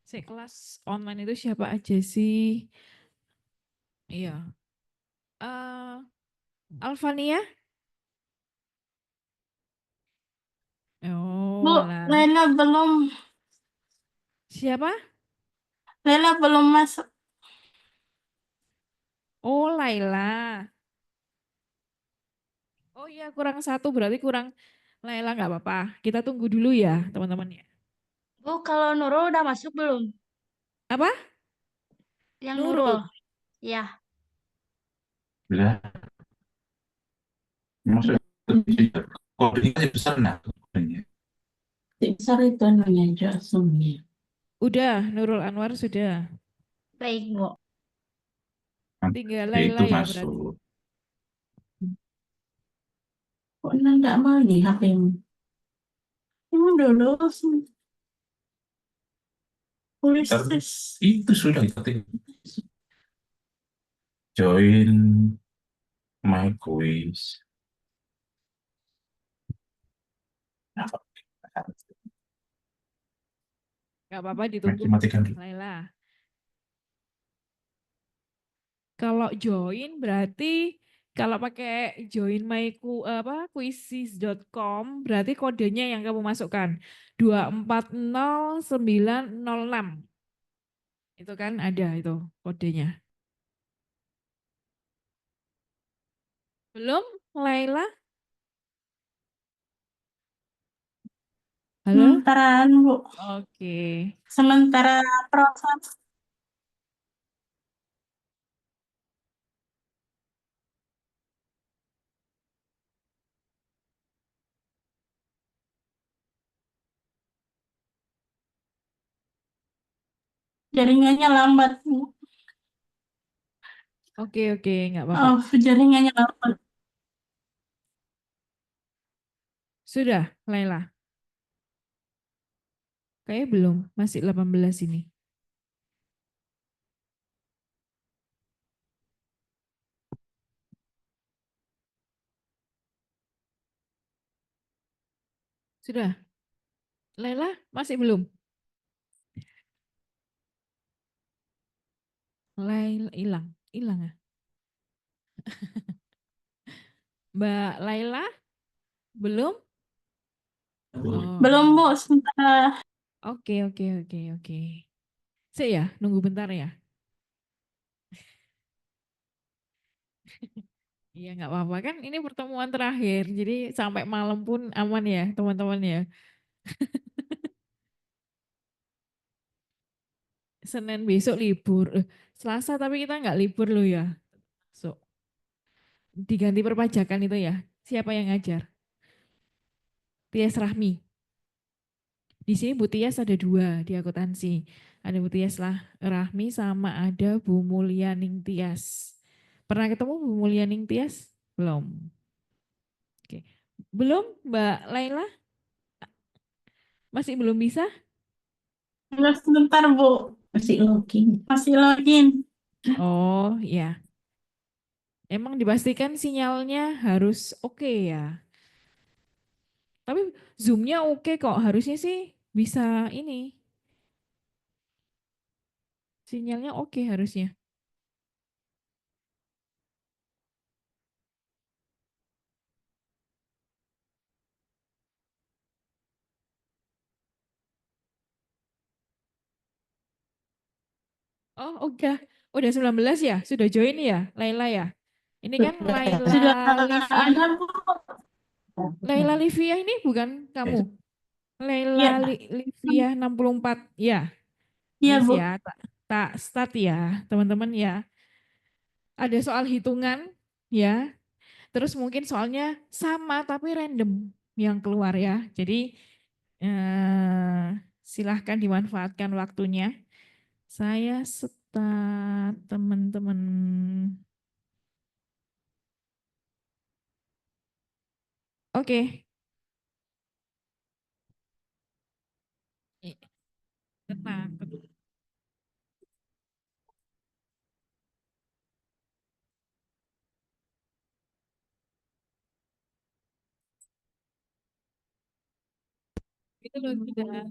Kelas online itu siapa aja sih? Iya. Alvania? Oh, Bu, lah. Lela belum. Siapa? Lela belum masuk. Oh, Laila. Oh iya, kurang 1 berarti kurang Laila nggak apa-apa. Kita tunggu dulu ya, teman-teman ya. Bu, kalau Nurul udah masuk belum? Apa? Yang Nurul. Nurul. Ya. Udah, maksudnya kodenya besar nah kodenya. Besar itu anunya Jasmine. Udah, Nurul Anwar sudah. Baik, Bu. Tinggal Ya, Laila itu ya berarti. masuk. Kok enggak mau nih HP-mu? Emang udah lulus. Tulis Ntar tes. itu sudah kita join my quiz. Apa? Nggak apa-apa ditunggu Matikan dulu. Laila. Kalau join berarti kalau pakai join quizzes.com berarti kodenya yang kamu masukkan 240906. Itu kan ada itu kodenya. Belum, Laila? Halo? Sementaraan, Bu. Oke. Sementara proses. Jaringannya lambat, Bu. Oke, nggak apa-apa. Oh, jaringannya lambat. Sudah, Laila? Kayaknya belum, masih 18 ini. Sudah? Laila masih belum? Laila hilang ya? Mbak Laila belum? Oh. Belum, Bu. Sementara. Oke. Saya ya, nunggu bentar ya. Iya nggak apa-apa kan ini pertemuan terakhir, jadi sampai malam pun aman ya teman-teman ya. Senin besok libur, Selasa tapi kita nggak libur loh ya. So, diganti perpajakan itu ya. Siapa yang ngajar? Tias Rahmi. Di sini Bu Tias ada 2 di akuntansi. Ada Bu Tias Rahmi sama ada Bu Mulyaning Tias. Pernah ketemu Bu Mulyaning Tias? Belum. Oke. Belum Mbak Laila? Masih belum bisa? Enggak, sebentar, Bu. Masih login. Oh ya. Emang dipastikan sinyalnya harus oke ya. Tapi Zoom-nya oke kok. Harusnya sih bisa ini. Sinyalnya oke harusnya. Oh udah 19 ya? Sudah join ya Laila ya? Ini kan Laila Sudah Livia. ada, Bu. Laila Livia ini bukan kamu? Leila Iya, Livia 64. Ya, iya yes Bu. ya. Tak start ya, teman-teman ya. Ada soal hitungan ya. Terus mungkin soalnya sama tapi random yang keluar ya. Jadi silahkan dimanfaatkan waktunya. Saya start teman-teman. Oke. Tenang. Itu loh sudah.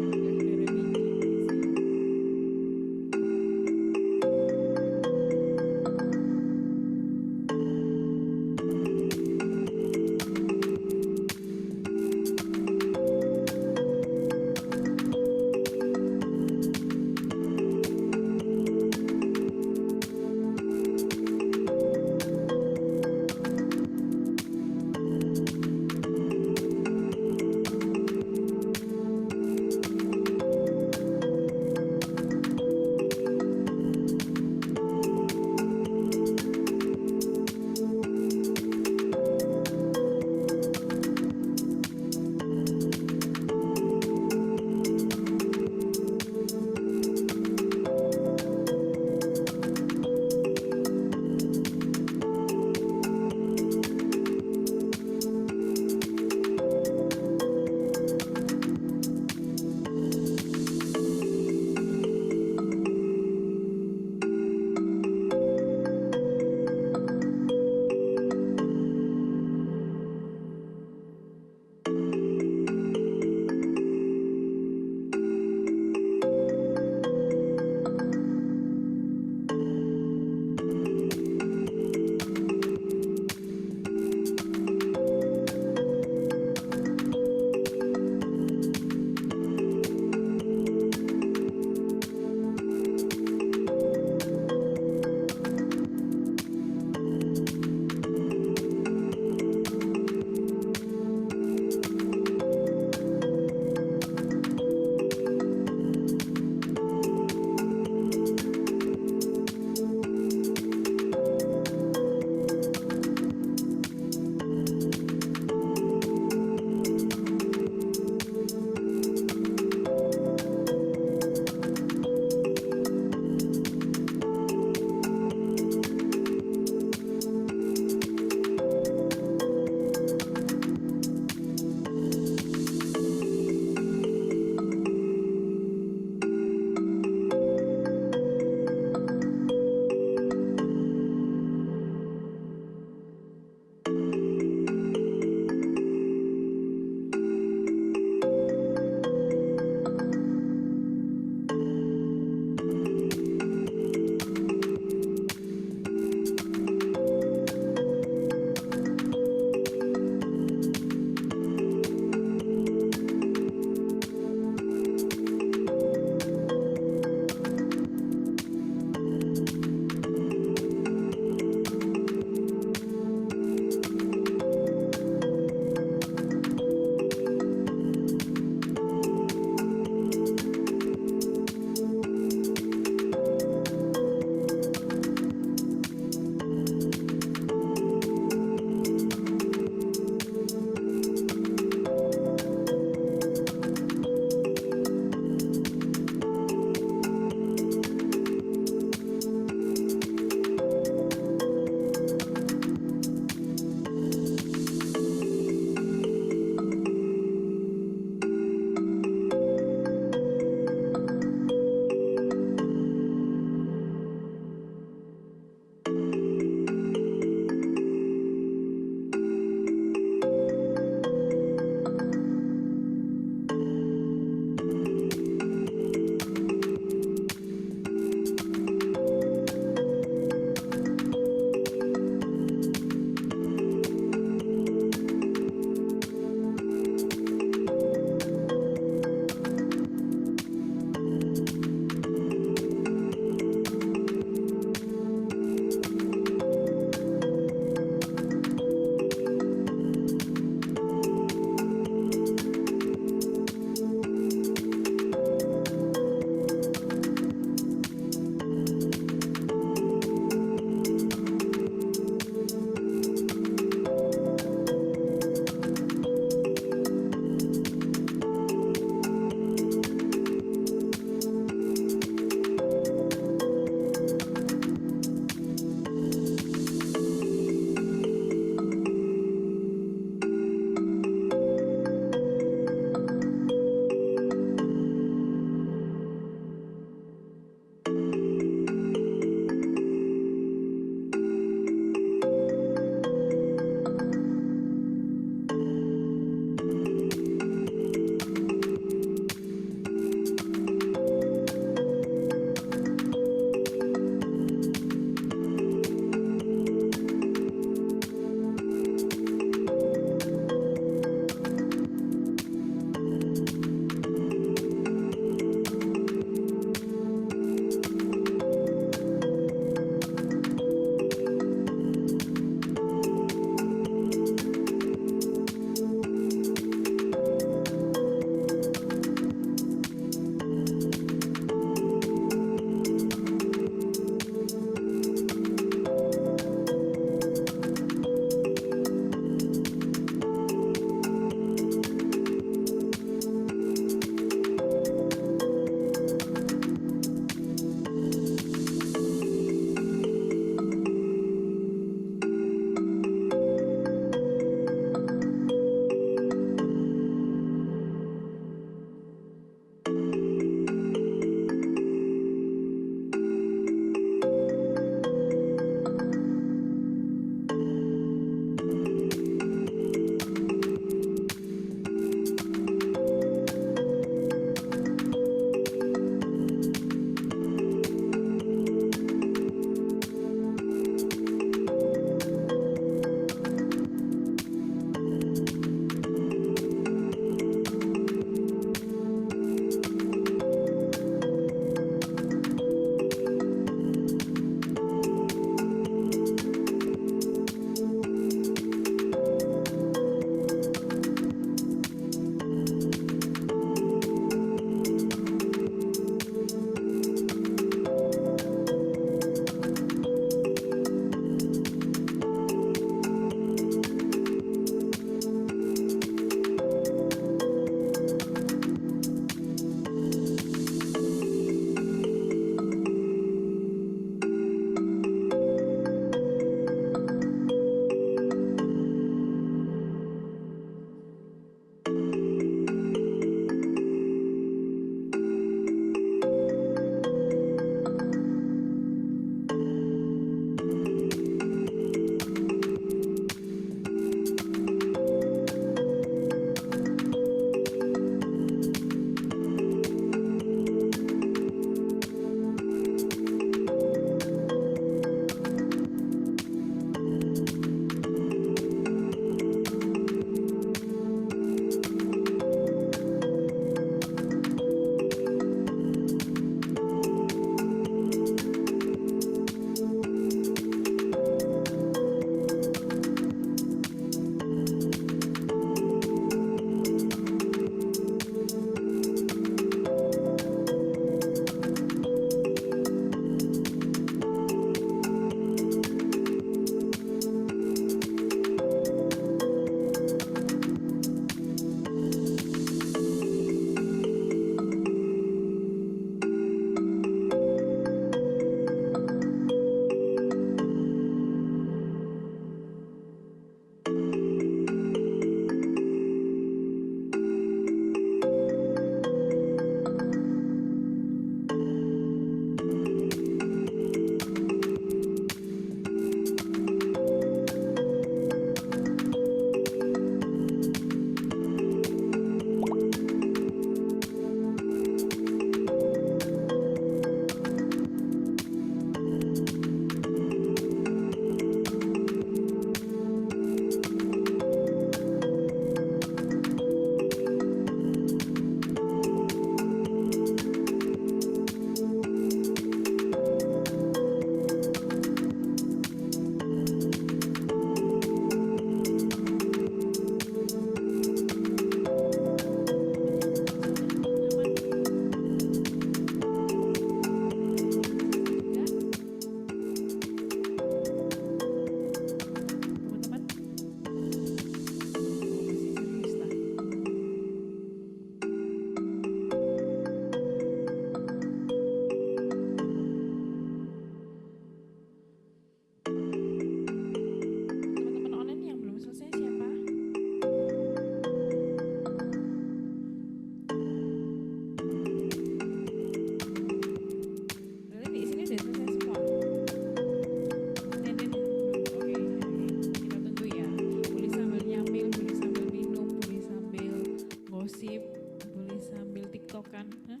kan? Hah?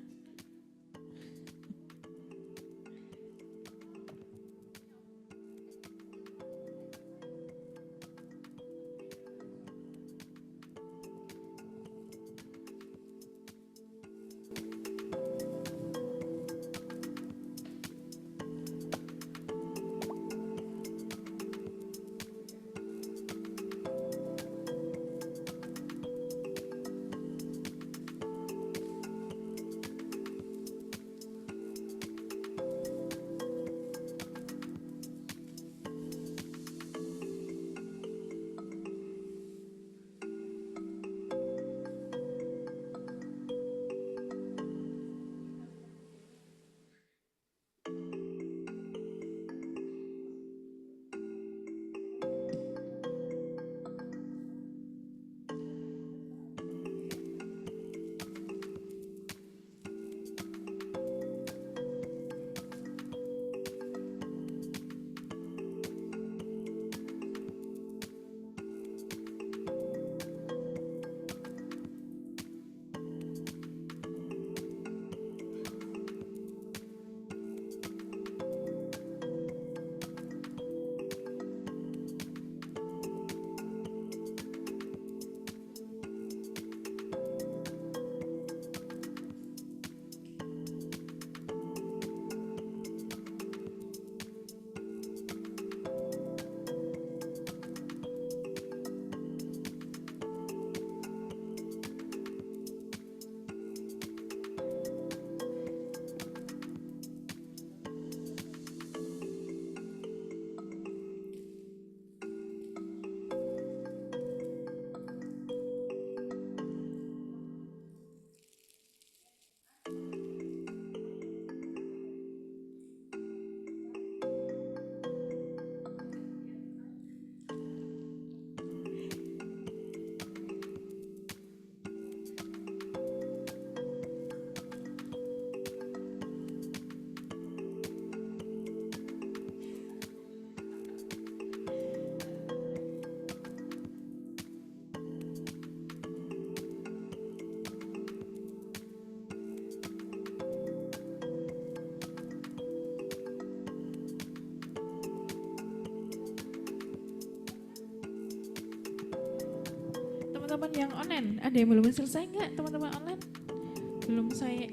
Teman-teman yang online, ada yang belum selesai nggak teman-teman online?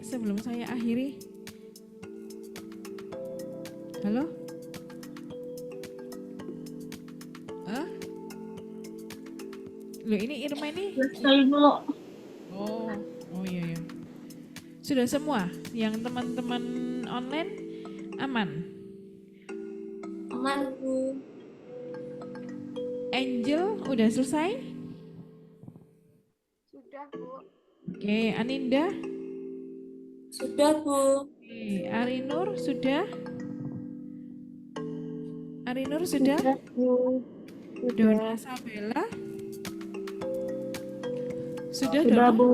Sebelum saya akhiri. Halo? Hah? Loh ini Irma ini? Selesai dulu. Oh iya. Sudah semua yang teman-teman online aman? Aman, Bu. Angel udah selesai? Sudah, Bu. Oke, Aninda? Sudah, Bu. Oke, Arinur sudah? Arinur sudah? Bu. Dona Sabella? Sudah, Sudah, Dona? Bu.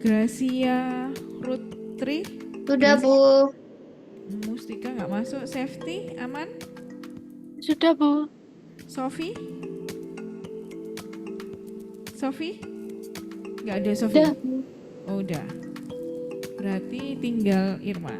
Gracia Rutri? Sudah, Bu. Mustika nggak masuk. Safety aman? Sudah, Bu. Sofi? Sofi? Nggak ada Sofi? Sudah, Bu. Oh, udah. Berarti tinggal Irma.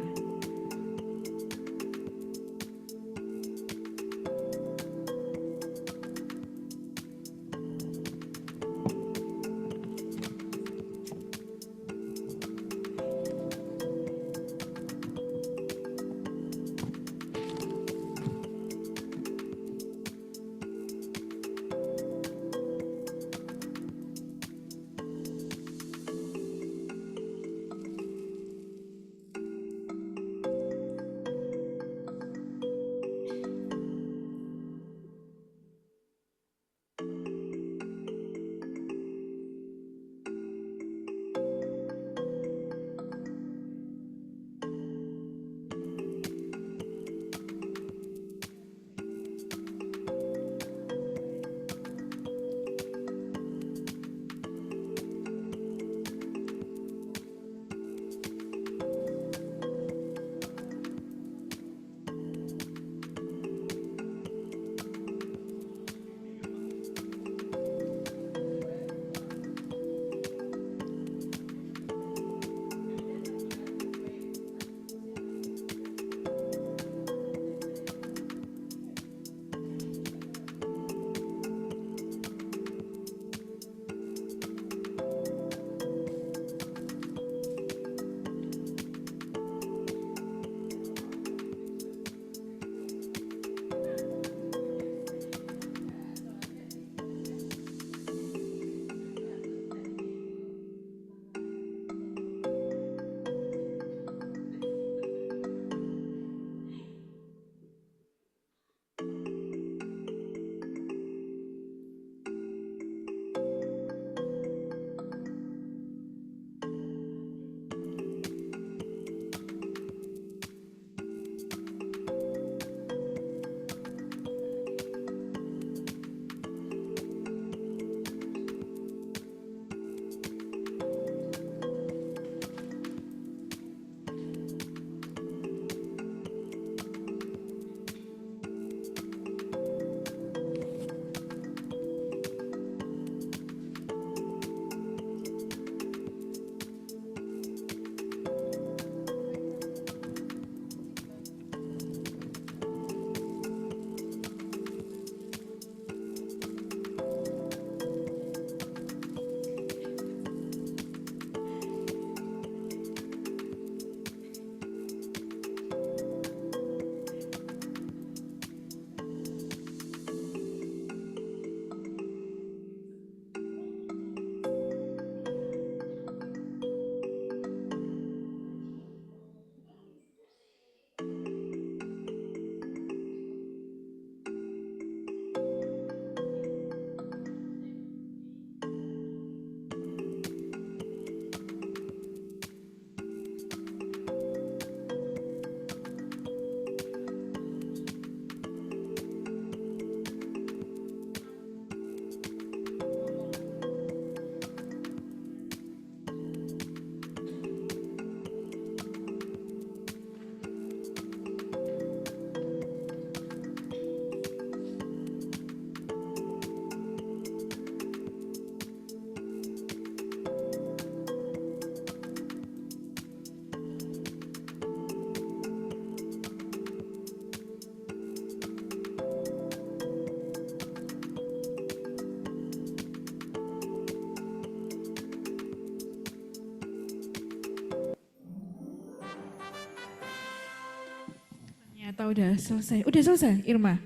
Ternyata udah selesai. Udah selesai, Irma?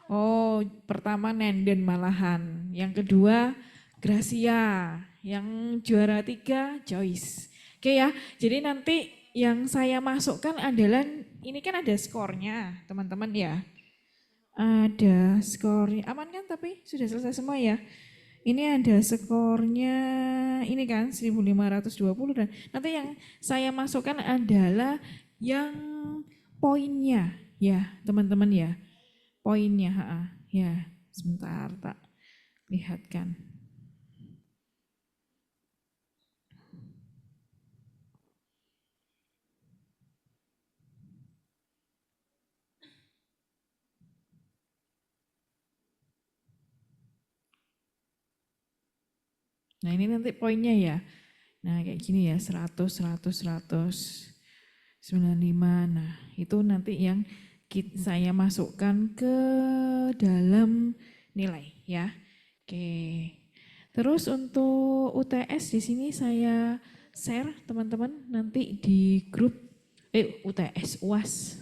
Oh, pertama Nenden malahan. Yang kedua Gracia. Yang juara 3 Joyce. Oke ya, jadi nanti yang saya masukkan adalah, ini kan ada skornya teman-teman ya. Ada skornya, aman kan tapi sudah selesai semua ya. Ini ada skornya, ini kan 1520 dan nanti yang saya masukkan adalah yang poinnya ya teman-teman ya. Poinnya, ya sebentar tak lihatkan. Nah ini nanti poinnya ya. Nah kayak gini ya, 100, 100, 100, 95. Nah itu nanti yang saya masukkan ke dalam nilai ya. Oke. Terus untuk UTS di sini saya share teman-teman nanti di grup UTS UAS.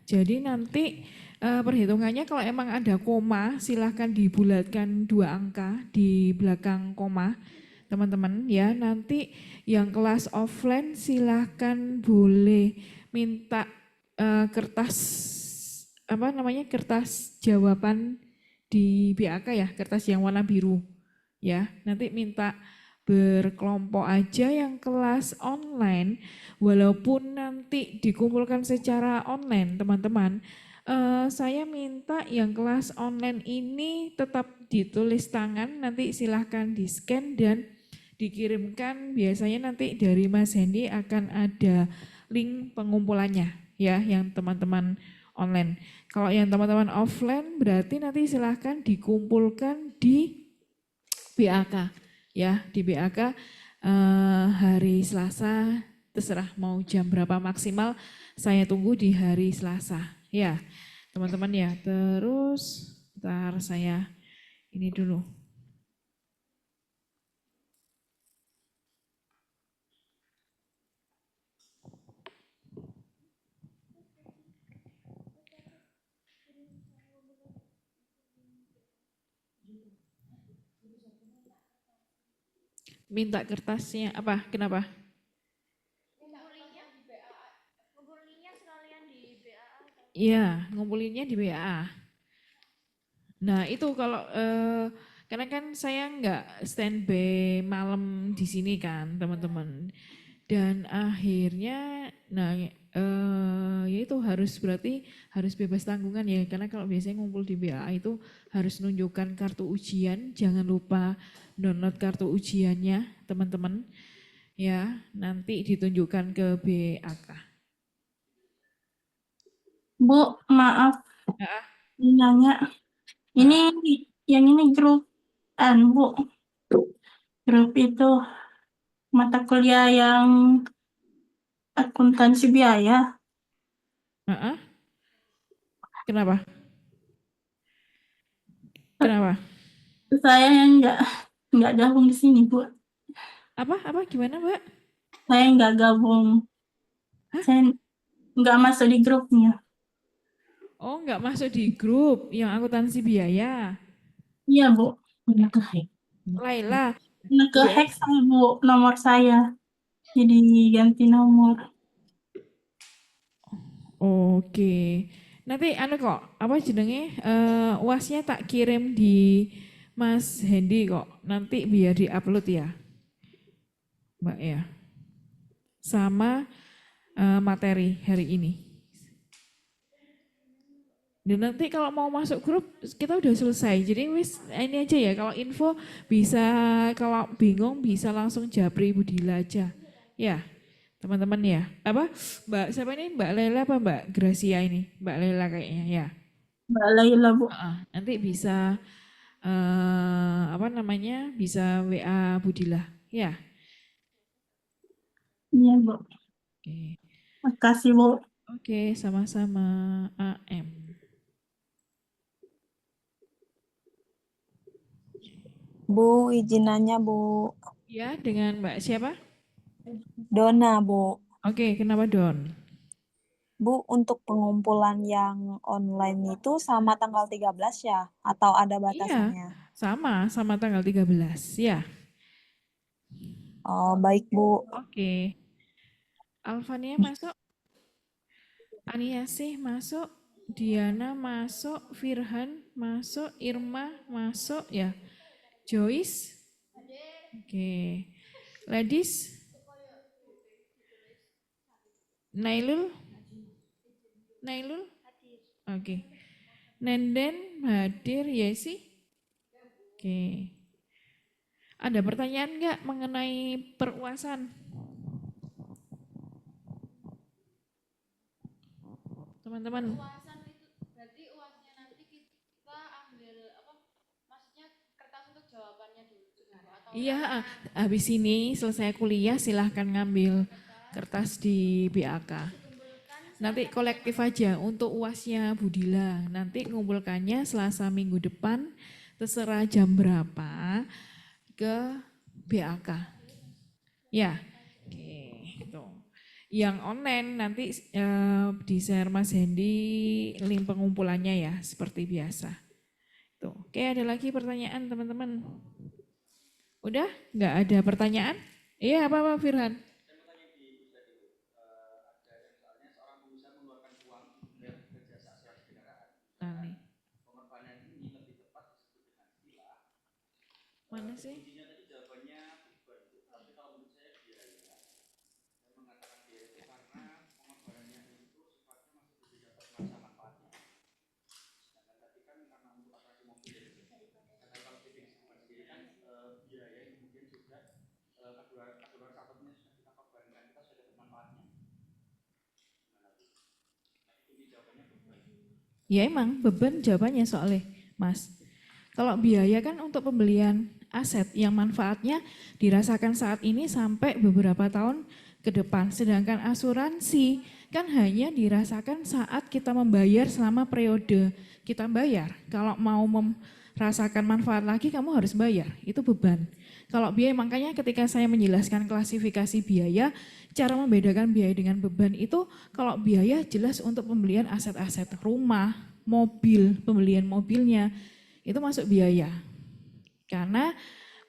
Jadi nanti perhitungannya kalau emang ada koma silahkan dibulatkan 2 angka di belakang koma teman-teman ya. Nanti yang kelas offline silahkan boleh minta kertas kertas jawaban di BAK ya, kertas yang warna biru ya. Nanti minta berkelompok aja yang kelas online, walaupun nanti dikumpulkan secara online teman-teman, saya minta yang kelas online ini tetap ditulis tangan, nanti silahkan di scan dan dikirimkan, biasanya nanti dari Mas Hendy akan ada link pengumpulannya ya yang teman-teman online. Kalau yang teman-teman offline berarti nanti silahkan dikumpulkan di BAK. Ya di BAK hari Selasa, terserah mau jam berapa maksimal, saya tunggu di hari Selasa ya teman-teman ya. Terus ntar saya ini dulu. Minta kertasnya apa? Kenapa? Ngumpulinnya sekalian di BAA. Iya, ngumpulinnya di BAA. Nah itu kalau karena kan saya nggak standby malam di sini kan teman-teman. Dan akhirnya, nah ya itu berarti harus bebas tanggungan ya. Karena kalau biasanya ngumpul di BAA itu harus nunjukkan kartu ujian. Jangan lupa download kartu ujiannya teman-teman. Ya, nanti ditunjukkan ke BAK. Bu, maaf. Nanya. Ini yang ini grup Bu. Grup itu mata kuliah yang akuntansi biaya. Kenapa? Kenapa? Saya yang nggak gabung di sini, Bu. Apa? Gimana, Mbak? Saya nggak gabung. Saya nggak masuk di grupnya. Oh, nggak masuk di grup yang akuntansi biaya. Iya, Bu. Udah ke-hack. Laila. Udah ke-hack saya, Bu, nomor saya. Jadi ganti nomor. Oke. Nanti kok, apa jenenge UASnya tak kirim di Mas Hendy kok. Nanti biar di-upload ya. Mbak ya. Sama materi hari ini. Dan nanti kalau mau masuk grup kita udah selesai. Jadi wis ini aja ya, kalau info bisa, kalau bingung bisa langsung japri Ibu Dila aja. Ya. Teman-teman ya. Apa? Mbak siapa ini? Mbak Lela apa Mbak Gracia ini? Mbak Lela kayaknya ya. Mbak Laila, Bu. Nanti bisa apa namanya? Bisa WA Budila ya. Iya, Bu. Oke. Makasih, Bu. Oke, sama-sama AM. Bu, izin nanya, Bu. Ya, dengan Mbak siapa? Dona, Bu. Oke, kenapa Don? Bu, untuk pengumpulan yang online itu sama tanggal 13 ya? Atau ada Iya, batasannya? sama tanggal 13 ya. Oh, baik, Bu. Oke. Alfania masuk, Aniasih masuk, Diana masuk, Firhan masuk, Irma masuk ya. Joyce? Oke. Ladies? Nailul? Nailul? Oke. Nenden hadir, Yesi? Oke. Ada pertanyaan nggak mengenai peruasan? Teman-teman. Uasan itu berarti uasnya nanti kita ambil apa? Maksudnya kertas untuk jawabannya dulu atau Iya, habis ini selesai kuliah silahkan ngambil kertas di BAK. Nanti kolektif aja untuk UASnya Budila. Nanti ngumpulkannya Selasa minggu depan, terserah jam berapa ke BAK. Ya, oke. Gitu. Yang online nanti di share Mas Hendy link pengumpulannya ya, seperti biasa. Tuh. Oke, ada lagi pertanyaan teman-teman? Udah? Nggak ada pertanyaan? Iya, apa Firhan? Nah, nih. Mana sih? Ya emang beban jawabannya soalnya, Mas. Kalau biaya kan untuk pembelian aset yang manfaatnya dirasakan saat ini sampai beberapa tahun ke depan. Sedangkan asuransi kan hanya dirasakan saat kita membayar selama periode kita bayar. Kalau mau merasakan manfaat lagi kamu harus bayar, itu beban. Kalau biaya, makanya ketika saya menjelaskan klasifikasi biaya, cara membedakan biaya dengan beban itu, kalau biaya jelas untuk pembelian aset-aset rumah, mobil, pembelian mobilnya, itu masuk biaya. Karena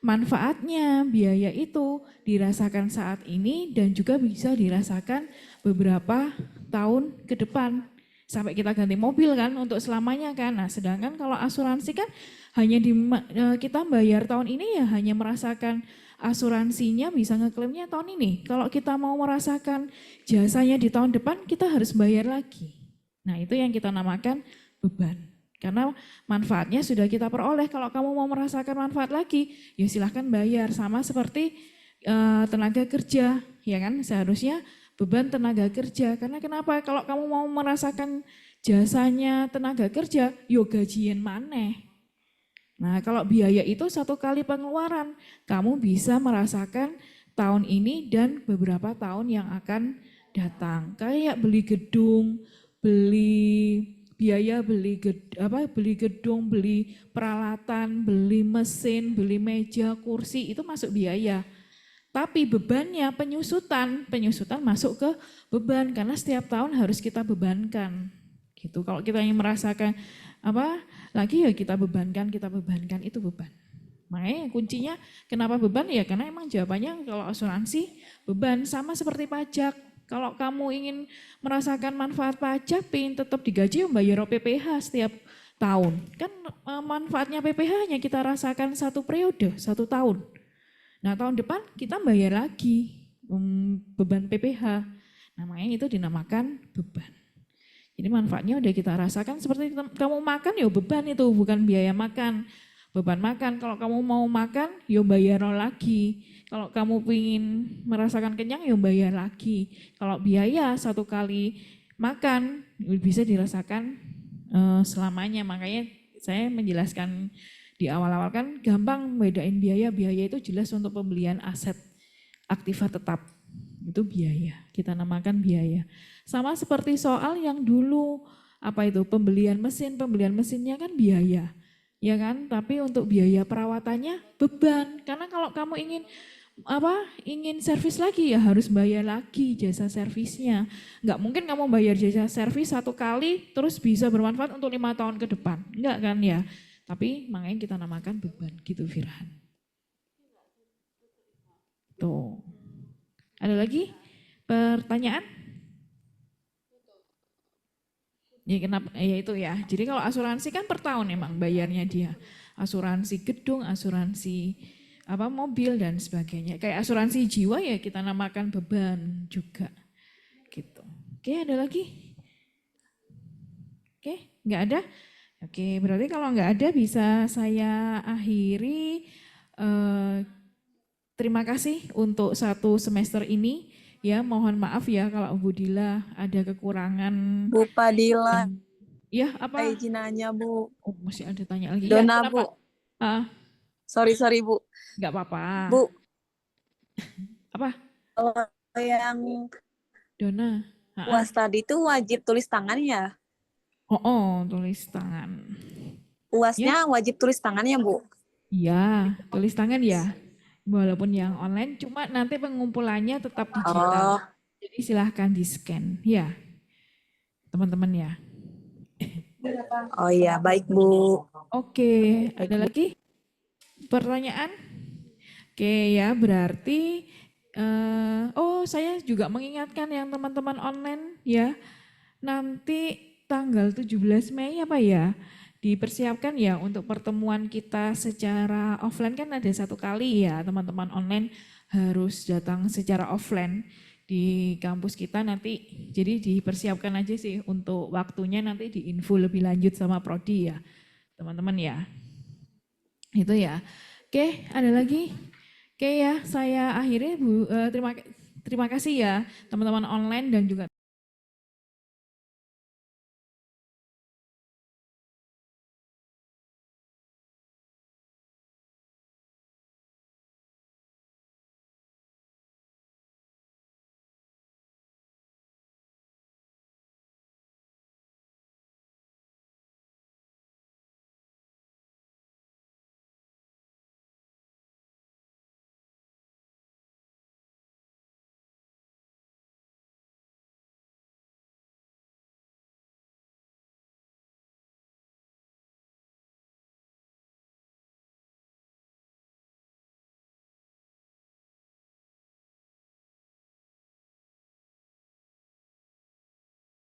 manfaatnya biaya itu dirasakan saat ini dan juga bisa dirasakan beberapa tahun ke depan. Sampai kita ganti mobil kan untuk selamanya kan. Nah sedangkan kalau asuransi kan hanya kita bayar tahun ini ya hanya merasakan asuransinya bisa ngeklaimnya tahun ini. Kalau kita mau merasakan jasanya di tahun depan kita harus bayar lagi. Nah itu yang kita namakan beban. Karena manfaatnya sudah kita peroleh. Kalau kamu mau merasakan manfaat lagi ya silahkan bayar. Sama seperti tenaga kerja ya kan seharusnya beban tenaga kerja. Karena kenapa? Kalau kamu mau merasakan jasanya tenaga kerja, yo gajian maneh. Nah kalau biaya itu satu kali pengeluaran, kamu bisa merasakan tahun ini dan beberapa tahun yang akan datang. Kayak beli gedung, beli gedung, beli peralatan, beli mesin, beli meja, kursi, itu masuk biaya. Tapi bebannya penyusutan masuk ke beban karena setiap tahun harus kita bebankan. Gitu. Kalau kita ingin merasakan lagi ya kita bebankan itu beban. Makanya kuncinya kenapa beban ya karena emang jawabannya kalau asuransi beban sama seperti pajak. Kalau kamu ingin merasakan manfaat pajak, pengen tetap digaji membayar PPh setiap tahun. Kan manfaatnya PPh hanya kita rasakan satu periode, 1 tahun. Nah tahun depan kita bayar lagi beban PPh. Namanya itu dinamakan beban. Jadi manfaatnya udah kita rasakan seperti kamu makan ya beban itu bukan biaya makan. beban makan. Kalau kamu mau makan, yo bayar lagi. Kalau kamu ingin merasakan kenyang, yo bayar lagi. Kalau biaya satu kali makan bisa dirasakan selamanya. Makanya saya menjelaskan di awal-awal kan gampang bedain biaya. Biaya itu jelas untuk pembelian aset aktiva tetap. Itu biaya, kita namakan biaya. Sama seperti soal yang dulu, apa itu, pembelian mesinnya kan biaya. Ya kan, tapi untuk biaya perawatannya beban. Karena kalau kamu ingin servis lagi ya harus bayar lagi jasa servisnya. Enggak mungkin kamu bayar jasa servis satu kali terus bisa bermanfaat untuk 5 tahun ke depan. Enggak kan ya. Tapi makanya kita namakan beban gitu Firhan. Tuh. Ada lagi pertanyaan? Ya kenapa? Ya itu ya. Jadi kalau asuransi kan per tahun emang bayarnya dia. Asuransi gedung, asuransi mobil dan sebagainya. Kayak asuransi jiwa ya kita namakan beban juga. Gitu. Oke, ada lagi? Oke, nggak ada? Oke, berarti kalau nggak ada bisa saya akhiri. Terima kasih untuk 1 semester ini. Ya, mohon maaf ya kalau Bu Dila ada kekurangan. Bu Padila, Ya, apa? izin nanya Bu. Oh, masih ada tanya lagi. Dona Ya, Bu. Sorry Bu. Nggak apa-apa. Bu. Apa? Kalau yang Dona. UAS tadi itu wajib tulis tangan ya? Oh, tulis tangan. UASnya wajib tulis tangan ya Bu? Iya, tulis tangan ya. Walaupun yang online, cuma nanti pengumpulannya tetap digital. Jadi silahkan di-scan, ya. Teman-teman ya. Oh iya, baik Bu. Oke, ada lagi pertanyaan? Oke ya, berarti saya juga mengingatkan yang teman-teman online ya. Nanti tanggal 17 Mei apa ya? Dipersiapkan ya untuk pertemuan kita secara offline kan ada 1 kali ya, teman-teman online harus datang secara offline di kampus kita nanti. Jadi dipersiapkan aja sih untuk waktunya, nanti diinfo lebih lanjut sama Prodi ya, teman-teman ya. Itu ya. Oke, ada lagi? Oke ya, saya akhiri Bu. Terima kasih ya teman-teman online dan juga